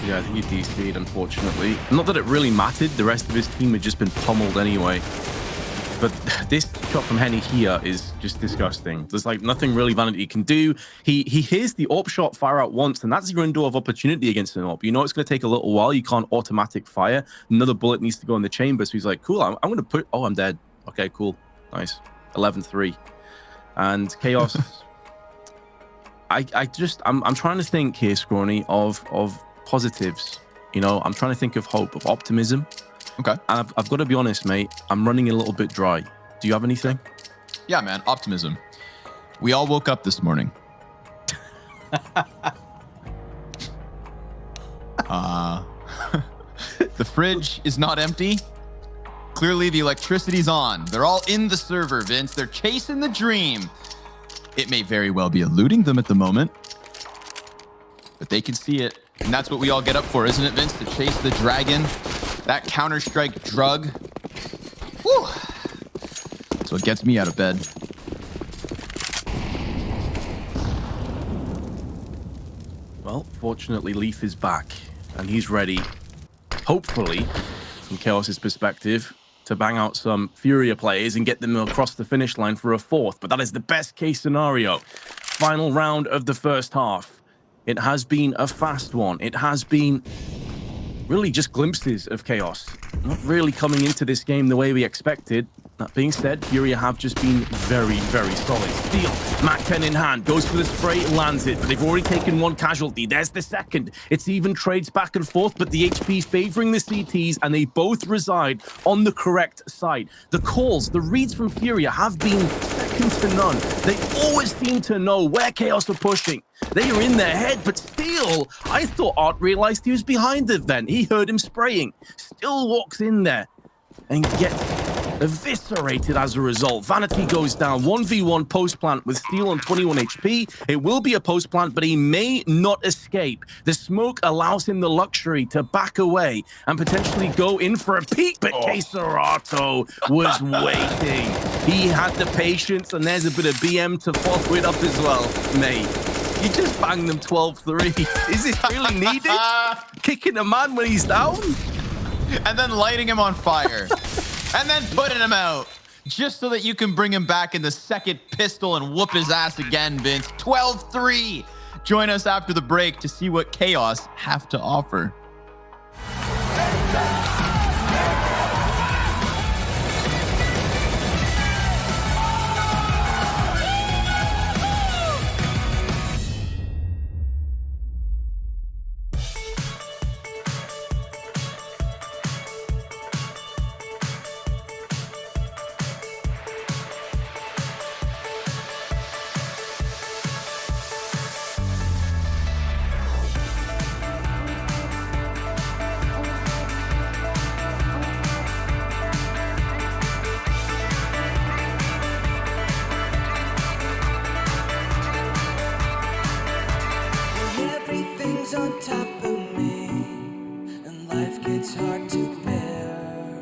Yeah, I think he DC'd, unfortunately. Not that it really mattered. The rest of his team had just been pummeled anyway. But this shot from Henny here is just disgusting. There's like nothing really Vanity can do. He hears the AWP shot fire out once, and that's your window of opportunity against an AWP. You know it's going to take a little while. You can't automatic fire. Another bullet needs to go in the chamber. So he's like, cool, I'm going to put... Oh, I'm dead. Okay, cool. Nice. 11-3. And Chaos... I'm trying to think here, Scrawny, of positives. You know, I'm trying to think of hope, of optimism. Okay. And I've got to be honest, mate. I'm running a little bit dry. Do you have anything? Yeah, man. Optimism. We all woke up this morning. The fridge is not empty. Clearly, the electricity's on. They're all in the server, Vince. They're chasing the dream. It may very well be eluding them at the moment, but they can see it. And that's what we all get up for, isn't it, Vince? To chase the dragon. That Counter-Strike drug. Whew. That's what gets me out of bed. Well, fortunately, Leaf is back, and he's ready, hopefully, from Chaos's perspective, to bang out some FURIA players and get them across the finish line for a 4th. But that is the best case scenario. Final round of the first half. It has been a fast one. It has been really just glimpses of Chaos. Not really coming into this game the way we expected. That being said, FURIA have just been very, very solid. Steel, MAC-10 in hand, goes for the spray, lands it, but they've already taken 1 casualty. There's the second. It's even trades back and forth, but the HP favoring the CTs, and they both reside on the correct side. The calls, the reads from FURIA have been second to none. They always seem to know where Chaos are pushing. They are in their head, but still, I thought Art realized he was behind the vent. He heard him spraying. Still walks in there and gets eviscerated as a result. Vanity goes down 1v1 post plant with Steel on 21 HP. It will be a post plant, but he may not escape. The smoke allows him the luxury to back away and potentially go in for a peek, but Queserato was waiting. He had the patience, and there's a bit of BM to follow it up as well. Mate, you just banged them 12-3. Is it really needed? Kicking a man when he's down? And then lighting him on fire. And then putting him out. Just so that you can bring him back in the second pistol and whoop his ass again, Vince. 12-3. Join us after the break to see what Chaos have to offer. On top of me, and life gets hard to bear.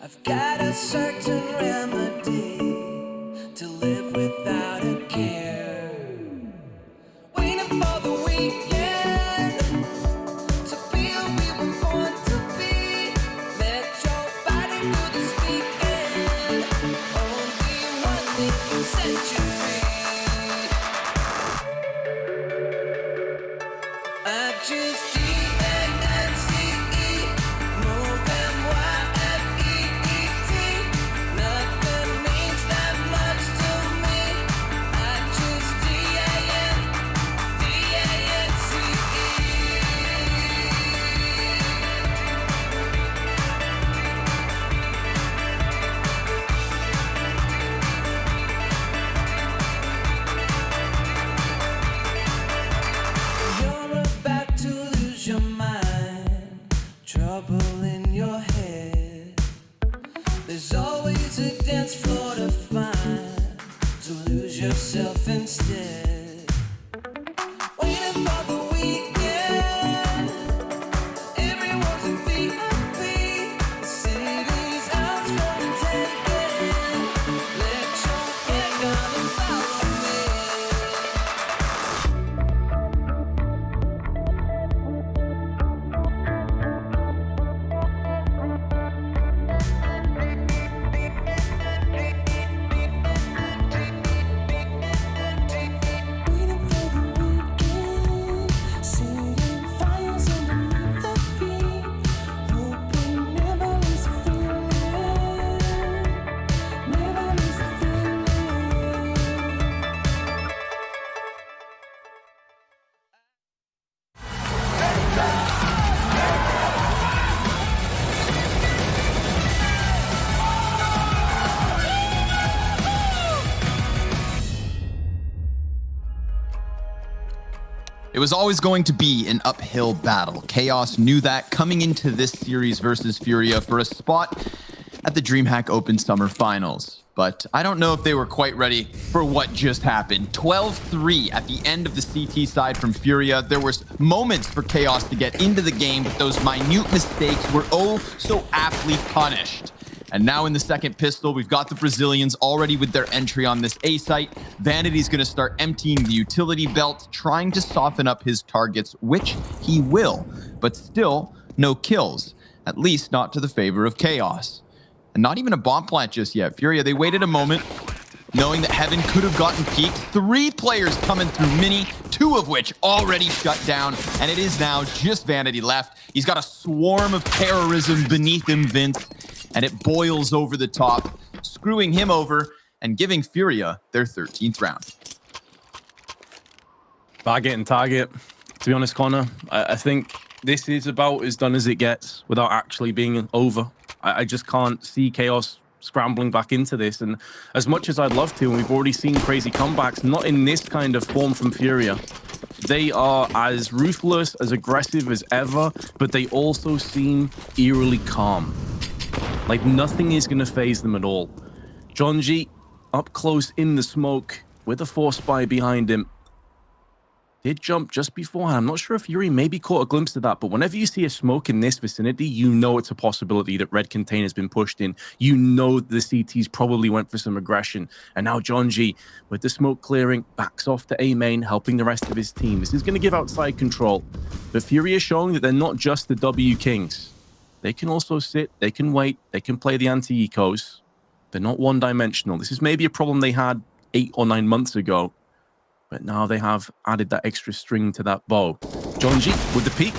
I've got a certain remedy to live without a care. Waiting for the weekend to be who we were born to be. Let your body do this weekend. Only one thing can set you free. I choose DreamHack, move M-Y-F-E-E-T. Nothing means that much to me. I choose You're about to lose your mind, trouble in your head. There's always a dance floor to find, to lose yourself instead. Waiting for the weekend, everyone's a VIP. The city's ours for the taking. Let your head on and follow me. Waiting for the weekend, setting fires underneath the feet, hoping never lose the feeling, never lose the feeling. It was always going to be an uphill battle. Chaos knew that coming into this series versus Furia for a spot at the DreamHack Open Summer Finals. But I don't know if they were quite ready for what just happened. 12-3 at the end of the CT side from Furia. There was moments for Chaos to get into the game, but those minute mistakes were oh so aptly punished. And now in the second pistol, we've got the Brazilians already with their entry on this A site. Vanity's going to start emptying the utility belt, trying to soften up his targets, which he will. But still, no kills, at least not to the favor of Chaos. And not even a bomb plant just yet. Furia, they waited a moment, knowing that Heaven could have gotten peaked. 3 players coming through Mini, 2 of which already shut down. And it is now just Vanity left. He's got a swarm of terrorism beneath him, Vince. And it boils over the top, screwing him over and giving Furia their 13th round. Target and target. To be honest, Connor, I think this is about as done as it gets without actually being over. I just can't see Chaos scrambling back into this. And as much as I'd love to, and we've already seen crazy comebacks, not in this kind of form from Furia. They are as ruthless, as aggressive as ever, but they also seem eerily calm. Like, nothing is going to phase them at all. Jonji up close in the smoke with a force spy behind him. Did jump just beforehand. I'm not sure if Yuri maybe caught a glimpse of that, but whenever you see a smoke in this vicinity, you know it's a possibility that red container has been pushed in. You know the CTs probably went for some aggression. And now Jonji, with the smoke clearing, backs off to A main, helping the rest of his team. This is going to give outside control. But FURIA is showing that they're not just the W Kings. They can also sit, they can wait, they can play the anti-ecos. They're not one-dimensional. This is maybe a problem they had 8 or 9 months ago. But now they have added that extra string to that bow. Jonji with the peek,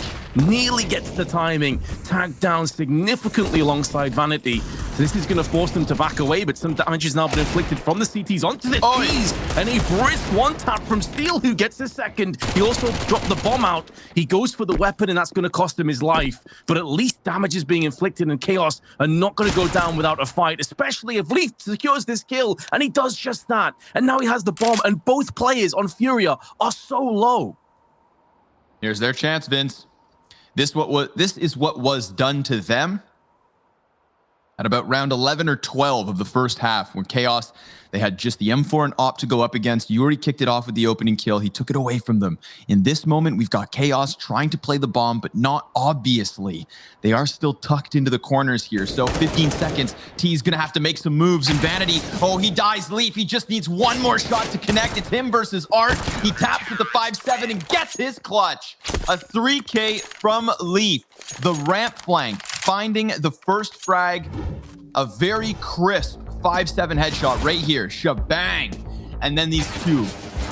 nearly gets the timing, tagged down significantly alongside Vanity. So this is going to force them to back away, but some damage has now been inflicted from the CTs onto the T's. And a brisk one-tap from Steel, who gets a second. He also dropped the bomb out. He goes for the weapon, and that's going to cost him his life. But at least damage is being inflicted, and Chaos are not going to go down without a fight, especially if Leaf secures this kill. And he does just that. And now he has the bomb, and both players on FURIA are so low. Here's their chance, Vince. This is what was done to them at about round 11 or 12 of the first half, when Chaos, they had just the M4 and Op to go up against. Yuri kicked it off with the opening kill. He took it away from them. In this moment, we've got Chaos trying to play the bomb, but not obviously. They are still tucked into the corners here. So 15 seconds, T's going to have to make some moves. And Vanity, oh, he dies Leaf. He just needs one more shot to connect. It's him versus Art. He taps with the 5-7 and gets his clutch. A 3K from Leaf. The ramp flank, finding the first frag. A very crisp 5-7 headshot right here. Shabang. And then these two,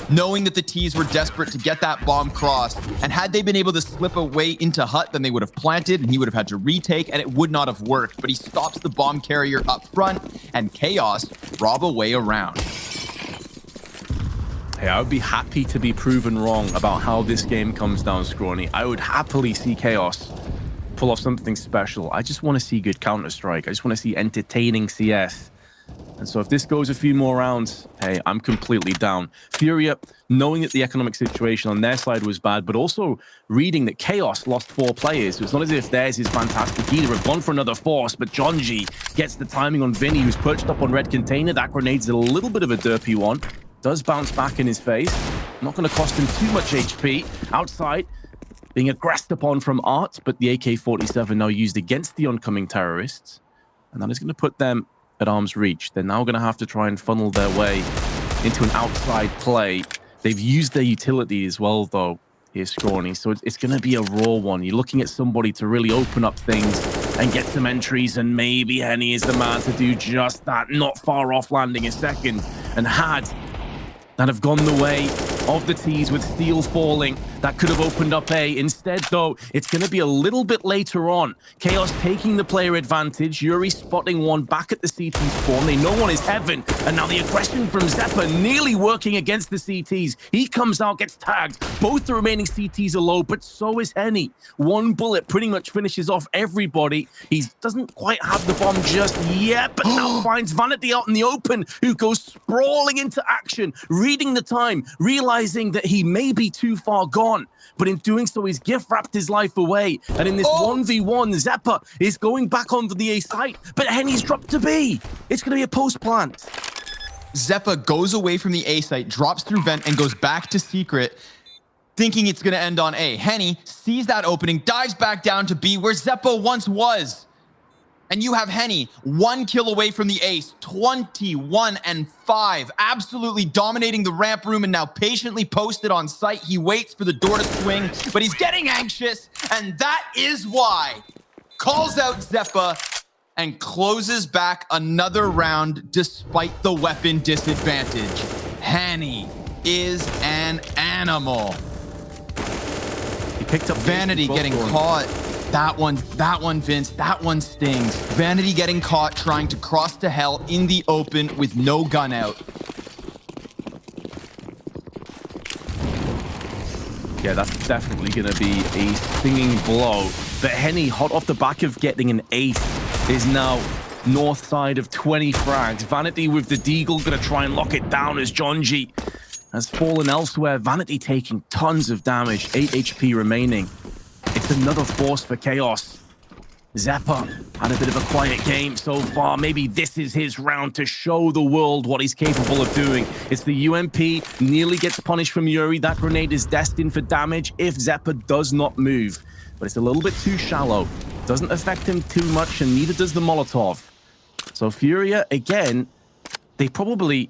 knowing that the T's were desperate to get that bomb crossed. And had they been able to slip away into Hut, then they would have planted and he would have had to retake and it would not have worked. But he stops the bomb carrier up front and Chaos rob a way around. Hey, I would be happy to be proven wrong about how this game comes down, Scrawny. I would happily see Chaos pull off something special. I just want to see good Counter-Strike. I just want to see entertaining CS. And so if this goes a few more rounds, hey, I'm completely down. FURIA, knowing that the economic situation on their side was bad, but also reading that Chaos lost 4 players. So it's not as if theirs is fantastic either. Have gone for another force, but Jonji gets the timing on Vinny, who's perched up on red container. That grenade's a little bit of a derpy one. Does bounce back in his face. Not going to cost him too much HP. Outside, being aggressed upon from Art, but the AK-47 now used against the oncoming terrorists. And that is going to put them at arm's reach. They're now going to have to try and funnel their way into an outside play. They've used their utility as well, though, here, Scrawny. So it's going to be a raw one. You're looking at somebody to really open up things and get some entries, and maybe Henny is the man to do just that. Not far off landing a second. And had that have gone the way of the T's with Steel falling, that could have opened up A. Instead, though, it's going to be a little bit later on. Chaos taking the player advantage. Yuri spotting one back at the CT spawn. They know one is Heaven. And now the aggression from Zeppa nearly working against the CTs. He comes out, gets tagged. Both the remaining CTs are low, but so is Henny. One bullet pretty much finishes off everybody. He doesn't quite have the bomb just yet, but now finds Vanity out in the open, who goes sprawling into action, reading the time, realizing that he may be too far gone. But in doing so, he's gift-wrapped his life away. And in this 1v1, Zeppa is going back onto the A site, but Henny's dropped to B. It's going to be a post-plant. Zeppa goes away from the A site, drops through vent, and goes back to secret, thinking it's going to end on A. Henny sees that opening, dives back down to B, where Zeppa once was. And you have Henny 1 kill away from the ace, 21-5, absolutely dominating the ramp room and now patiently posted on site. He waits for the door to swing, but he's getting anxious, and that is why. Calls out Zeppa and closes back another round despite the weapon disadvantage. Henny is an animal. He picked up Vanity getting caught. That one, Vince, that one stings. Vanity getting caught trying to cross to hell in the open with no gun out. Yeah, that's definitely going to be a stinging blow. But Henny, hot off the back of getting an ace, is now north side of 20 frags. Vanity with the deagle going to try and lock it down as Jonji has fallen elsewhere. Vanity taking tons of damage, 8 HP remaining. It's another force for Chaos. Zeppa had a bit of a quiet game so far. Maybe this is his round to show the world what he's capable of doing. It's the UMP, nearly gets punished from Yuri. That grenade is destined for damage if Zeppa does not move. But it's a little bit too shallow. Doesn't affect him too much, and neither does the Molotov. So FURIA, again, they probably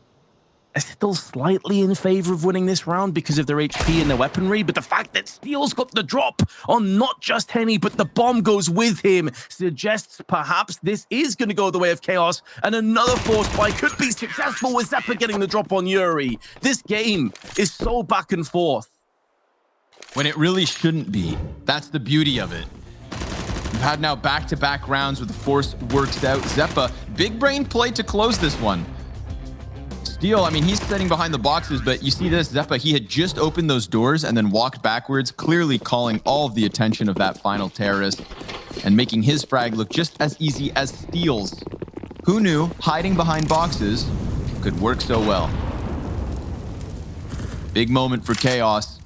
are still slightly in favor of winning this round because of their HP and their weaponry, but the fact that Steel's got the drop on not just Henny, but the bomb goes with him, suggests perhaps this is going to go the way of Chaos, and another force buy could be successful with Zeppa getting the drop on Yuri. This game is so back and forth. When it really shouldn't be. That's the beauty of it. We've had now back-to-back rounds where the force works out. Zeppa, big brain play to close this one. Steel, I mean, he's sitting behind the boxes, but you see this, Zeppa, he had just opened those doors and then walked backwards, clearly calling all of the attention of that final terrorist and making his frag look just as easy as Steel's. Who knew hiding behind boxes could work so well? Big moment for Chaos.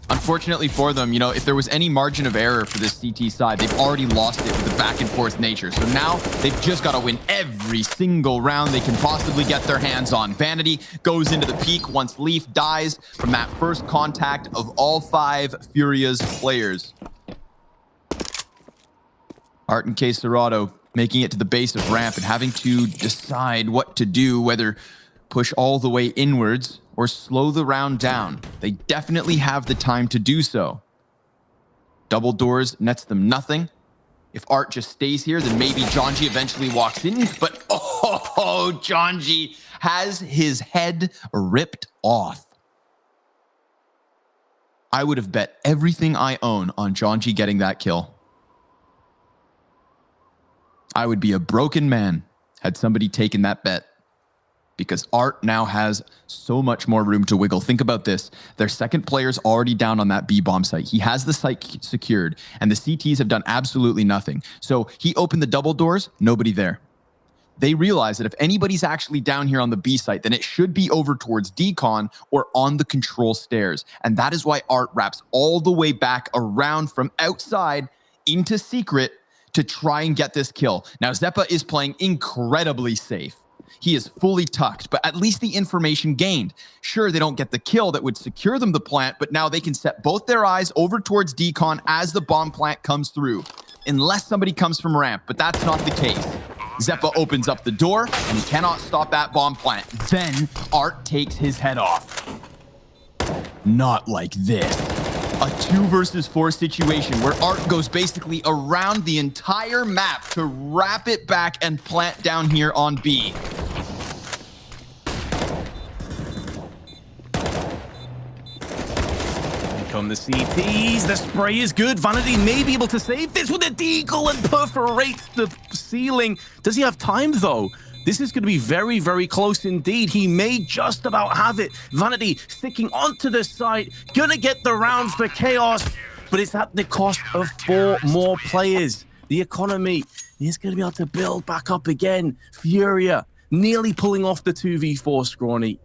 Unfortunately for them, you know, if there was any margin of error for this CT side, they've already lost it with the back and forth nature. So now they've just got to win every single round they can possibly get their hands on. Vanity goes into the peak once Leaf dies from that first contact of all 5 Furia's players. Art and K Serrato making it to the base of ramp and having to decide what to do, whether push all the way inwards or slow the round down. They definitely have the time to do so. Double doors nets them nothing. If Art just stays here, then maybe Jonji eventually walks in, but oh, Jonji has his head ripped off. I would have bet everything I own on Jonji getting that kill. I would be a broken man had somebody taken that bet. Because Art now has so much more room to wiggle. Think about this. Their second player's already down on that B-bomb site. He has the site secured, and the CTs have done absolutely nothing. So he opened the double doors, nobody there. They realize that if anybody's actually down here on the B site, then it should be over towards decon or on the control stairs. And that is why Art wraps all the way back around from outside into secret to try and get this kill. Now, Zeppa is playing incredibly safe. He is fully tucked, but at least the information gained. Sure, they don't get the kill that would secure them the plant, but now they can set both their eyes over towards decon as the bomb plant comes through. Unless somebody comes from ramp, but that's not the case. Zeppa opens up the door, and he cannot stop that bomb plant. Then Art takes his head off. Not like this. A 2 versus 4 situation where Art goes basically around the entire map to wrap it back and plant down here on B. Come the CTs, the spray is good. Vanity may be able to save this with a deagle and perforates the ceiling. Does he have time though? This is going to be very, very close indeed. He may just about have it. Vanity sticking onto the side, gonna get the round for Chaos, but it's at the cost of 4 more players. The economy is going to be able to build back up again. FURIA nearly pulling off the 2v4 Scrawny.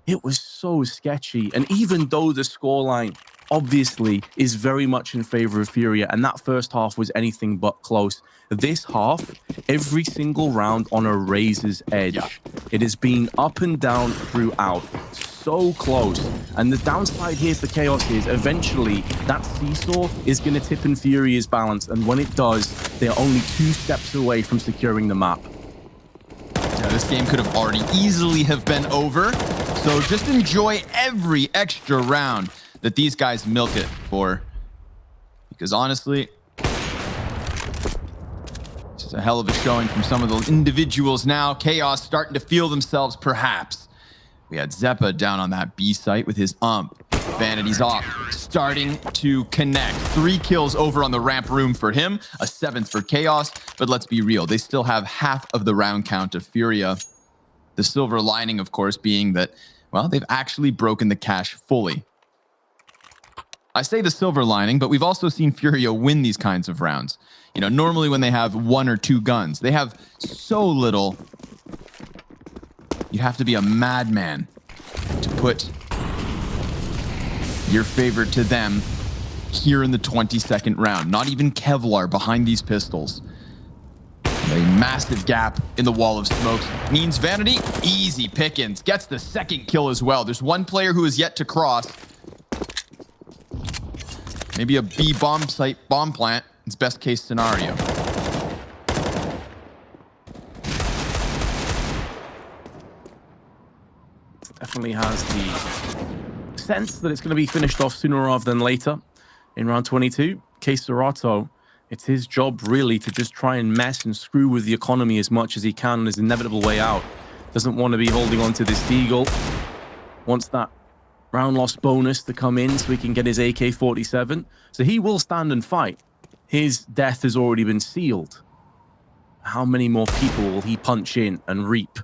It was so sketchy, and even though the scoreline obviously is very much in favor of FURIA, and that first half was anything but close. This half, every single round on a razor's edge. Yeah. It has been up and down throughout. So close. And the downside here for Chaos is eventually that seesaw is going to tip in FURIA's balance, and when it does, they're only 2 steps away from securing the map. Now, this game could have already easily have been over, so just enjoy every extra round that these guys milk it for. Because honestly, this is a hell of a showing from some of the individuals now. Chaos starting to feel themselves, perhaps. We had Zeppa down on that B site with his ump. Vanity's off, starting to connect. 3 kills over on the ramp room for him, a 7th for Chaos. But let's be real, they still have half of the round count of FURIA. The silver lining, of course, being that, well, they've actually broken the cache fully. I say the silver lining, but we've also seen FURIA win these kinds of rounds. You know, normally when they have 1 or 2 guns, they have so little. You have to be a madman to put your favor to them. here in the 22nd round. Not even Kevlar behind these pistols. A massive gap in the wall of smokes means Vanity, easy pickings, gets the second kill as well. There's one player who is yet to cross. Maybe a B bomb site, bomb plant. It's best case scenario. Definitely has the sense that it's going to be finished off sooner rather than later in round 22. Serato, it's his job really to just try and mess and screw with the economy as much as he can on his inevitable way out. Doesn't want to be holding on to this Deagle. Wants that round loss bonus to come in so he can get his AK-47. So he will stand and fight. His death has already been sealed. How many more people will he punch in and reap?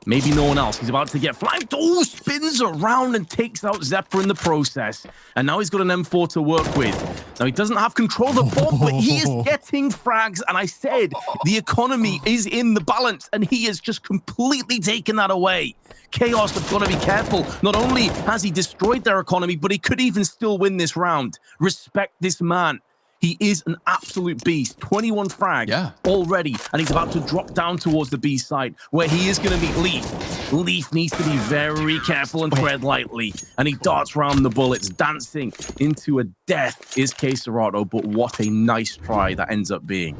Maybe no one else. He's about to get flanked. Oh, spins around and takes out Zephyr in the process. And now he's got an M4 to work with. Now, he doesn't have control of the bomb, but he is getting frags. And I said, the economy is in the balance, and he has just completely taken that away. Chaos have got to be careful. Not only has he destroyed their economy, but he could even still win this round. Respect this man. He is an absolute beast. 21 frags already, and he's about to drop down towards the B side, where he is going to meet Leaf. Leaf needs to be very careful and tread lightly, and he darts round the bullets, dancing into a death is Serato, but what a nice try that ends up being.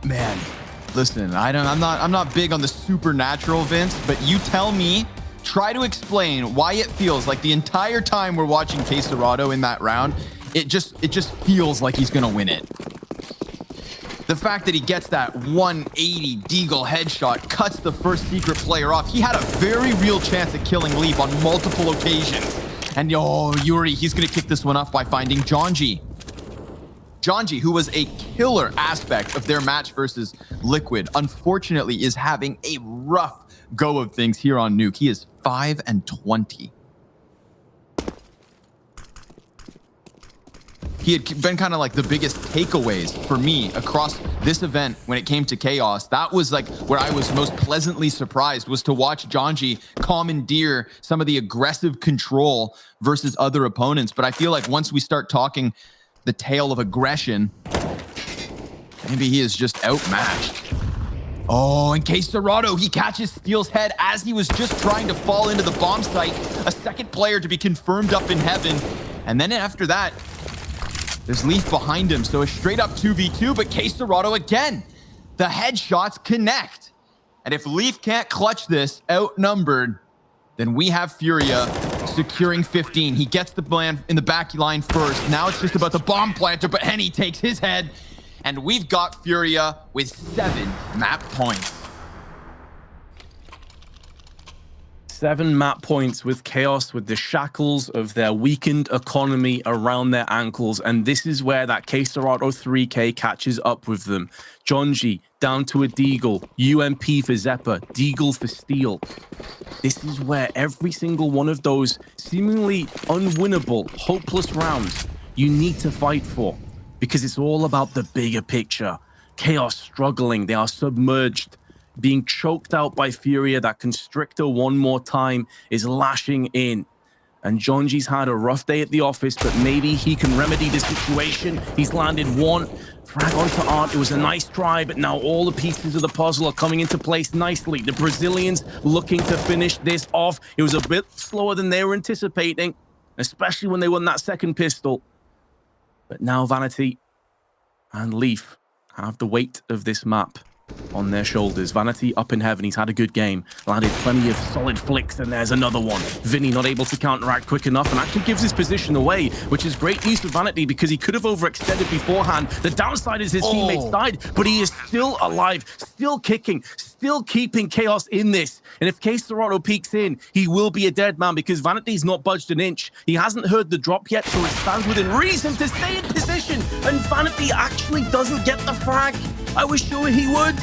Man, listen, I'm not big on the supernatural, Vince, but you tell me. Try to explain why it feels like the entire time we're watching Serato in that round, it just feels like he's gonna win it. The fact that he gets that 180 Deagle headshot, cuts the first secret player off. He had a very real chance at killing Leap on multiple occasions. And Yuri, he's gonna kick this one off by finding Jonji. Jonji, who was a killer aspect of their match versus Liquid, unfortunately is having a rough go of things here on Nuke. He is 5-20. He had been kind of like the biggest takeaways for me across this event when it came to Chaos. That was like where I was most pleasantly surprised, was to watch Jonji commandeer some of the aggressive control versus other opponents. But I feel like once we start talking the tale of aggression, maybe he is just outmatched. Oh, in case Serato, he catches Steel's head as he was just trying to fall into the bomb site. A second player to be confirmed up in heaven. And then after that, there's Leaf behind him. So a straight up 2v2, but Serato again. The headshots connect. And if Leaf can't clutch this outnumbered, then we have FURIA securing 15. He gets the man in the back line first. Now it's just about the bomb planter, but Henny takes his head. And we've got FURIA with 7 map points. 7 map points with Chaos, with the shackles of their weakened economy around their ankles. And this is where that Serato 3K catches up with them. Jonji down to a Deagle, UMP for Zephyr, Deagle for Steel. This is where every single one of those seemingly unwinnable, hopeless rounds you need to fight for. Because it's all about the bigger picture. Chaos struggling, they are submerged, being choked out by FURIA. That Constrictor one more time is lashing in. And Jonji's had a rough day at the office, but maybe he can remedy the situation. He's landed one frag onto Art. It was a nice try, but now all the pieces of the puzzle are coming into place nicely. The Brazilians looking to finish this off. It was a bit slower than they were anticipating, especially when they won that second pistol. But now Vanity and Leaf have the weight of this map on their shoulders. Vanity up in heaven. He's had a good game. Landed plenty of solid flicks, and there's another one. Vinny not able to counteract quick enough and actually gives his position away, which is great news for Vanity because he could have overextended beforehand. The downside is his teammates died, but he is still alive, still kicking, still keeping Chaos in this. And if Serato peeks in, he will be a dead man because Vanity's not budged an inch. He hasn't heard the drop yet, so it stands within reason to stay in position. And Vanity actually doesn't get the frag. I was sure he would.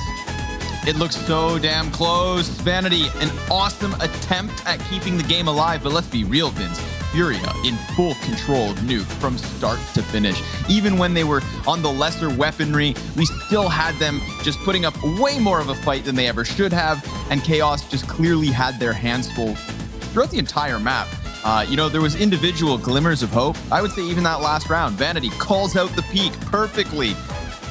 It looks so damn close. Vanity, an awesome attempt at keeping the game alive, but let's be real, Vince. FURIA in full control of Nuke from start to finish. Even when they were on the lesser weaponry, we still had them just putting up way more of a fight than they ever should have, and Chaos just clearly had their hands full throughout the entire map. You know, there was individual glimmers of hope. I would say even that last round, Vanity calls out the peak perfectly.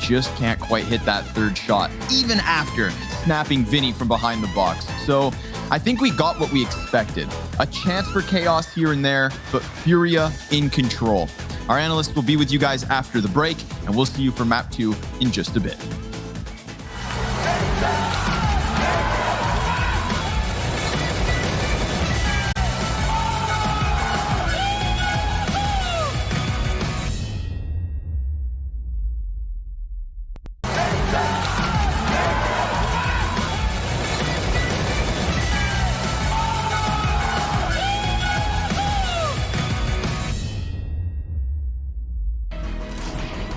Just can't quite hit that third shot, even after snapping Vinny from behind the box. So I think we got what we expected. A chance for chaos here and there, but FURIA in control. Our analysts will be with you guys after the break, and we'll see you for map 2 in just a bit.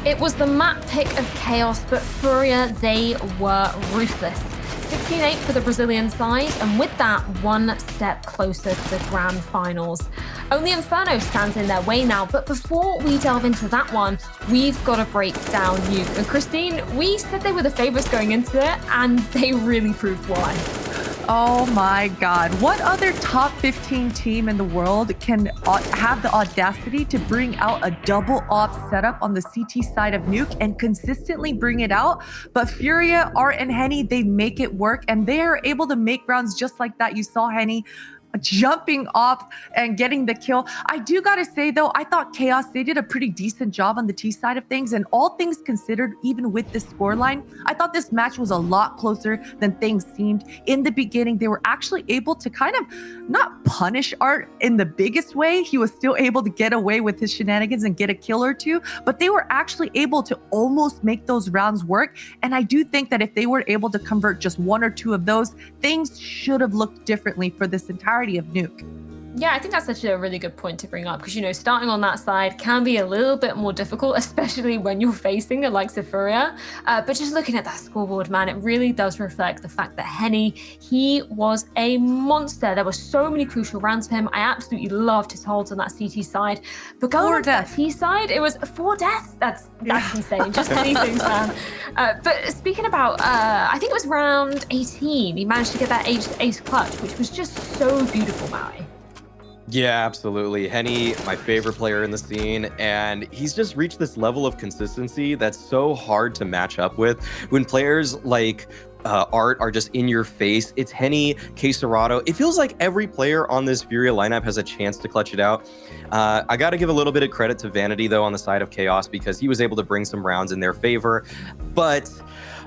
It was the map pick of Chaos, but FURIA, they were ruthless. 16-8 for the Brazilian side, and with that, one step closer to the grand finals. Only Inferno stands in their way now, but before we delve into that one, we've got to break down Nuke. And Christine, we said they were the favorites going into it, and they really proved why. Oh my God. What other top 15 team in the world can have the audacity to bring out a double op setup on the CT side of Nuke and consistently bring it out? But FURIA, Art, and Henny, they make it work, and they are able to make rounds just like that. You saw Henny jumping off and getting the kill. I do gotta say though, I thought Chaos, they did a pretty decent job on the T side of things, and all things considered, even with this scoreline, I thought this match was a lot closer than things seemed. In the beginning, they were actually able to kind of not punish Art in the biggest way. He was still able to get away with his shenanigans and get a kill or two, but they were actually able to almost make those rounds work. And I do think that if they were able to convert just one or two of those, things should have looked differently for this entirety of Nuke. Yeah, I think that's actually a really good point to bring up because, you know, starting on that side can be a little bit more difficult, especially when you're facing the likes of FURIA. But just looking at that scoreboard, man, it really does reflect the fact that Henny, he was a monster. There were so many crucial rounds for him. I absolutely loved his holds on that CT side. But going on to that T side, it was 4 deaths. That's insane. Just many things, man. But speaking about, I think it was round 18, he managed to get that ace clutch, which was just so beautiful, Maui. Yeah, absolutely. Henny, my favorite player in the scene, and he's just reached this level of consistency that's so hard to match up with. When players like Art are just in your face, it's Henny, Quesarado. It feels like every player on this FURIA lineup has a chance to clutch it out. I got to give a little bit of credit to Vanity, though, on the side of Chaos, because he was able to bring some rounds in their favor. But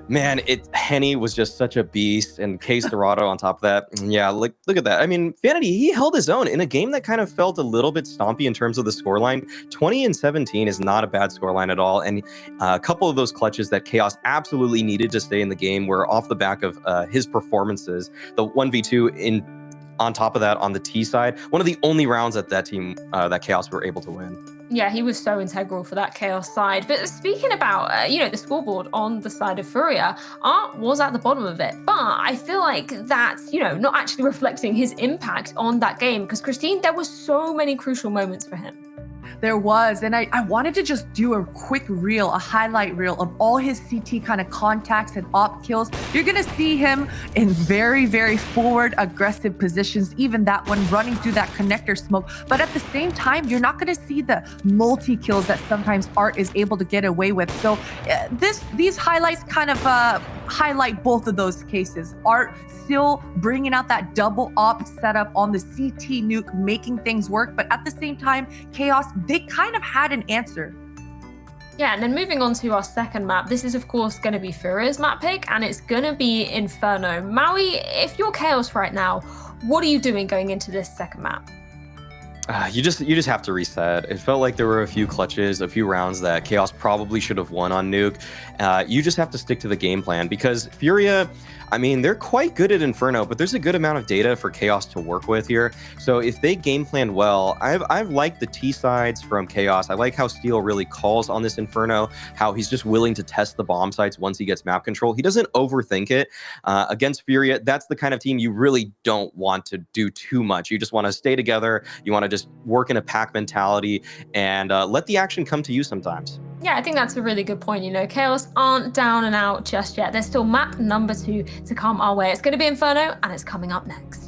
man, Henny was just such a beast, and Case Dorado on top of that. Yeah, look at that. I mean, Vanity, he held his own in a game that kind of felt a little bit stompy in terms of the scoreline. 20-17 is not a bad scoreline at all, and a couple of those clutches that Chaos absolutely needed to stay in the game were off the back of his performances. The 1v2 on top of that on the T side, one of the only rounds that team that Chaos were able to win. Yeah, he was so integral for that Chaos side. But speaking about, you know, the scoreboard on the side of FURIA, Art was at the bottom of it. But I feel like that's, you know, not actually reflecting his impact on that game. Because, Christine, there were so many crucial moments for him. There was, and I wanted to just do a quick reel, a highlight reel of all his CT kind of contacts and op kills. You're going to see him in very, very forward aggressive positions, even that one running through that connector smoke. But at the same time, you're not going to see the multi-kills that sometimes Art is able to get away with. So these highlights kind of highlight both of those cases. Art still bringing out that double op setup on the CT Nuke, making things work. But at the same time, Chaos, they kind of had an answer. Yeah, and then moving on to our second map, this is of course going to be FURIA's map pick, and it's going to be Inferno. Maui, if you're Chaos right now, what are you doing going into this second map? You just have to reset. It felt like there were a few clutches, a few rounds that Chaos probably should have won on Nuke. You just have to stick to the game plan because FURIA, I mean, they're quite good at Inferno, but there's a good amount of data for Chaos to work with here. So if they game plan well, I've liked the T sides from Chaos. I like how Steel really calls on this Inferno, how he's just willing to test the bomb sites once he gets map control. He doesn't overthink it. Against FURIA, that's the kind of team you really don't want to do too much. You just want to stay together. You want to just work in a pack mentality and let the action come to you sometimes. Yeah, I think that's a really good point. You know, Chaos aren't down and out just yet. There's still map number 2 to come our way. It's going to be Inferno, and it's coming up next.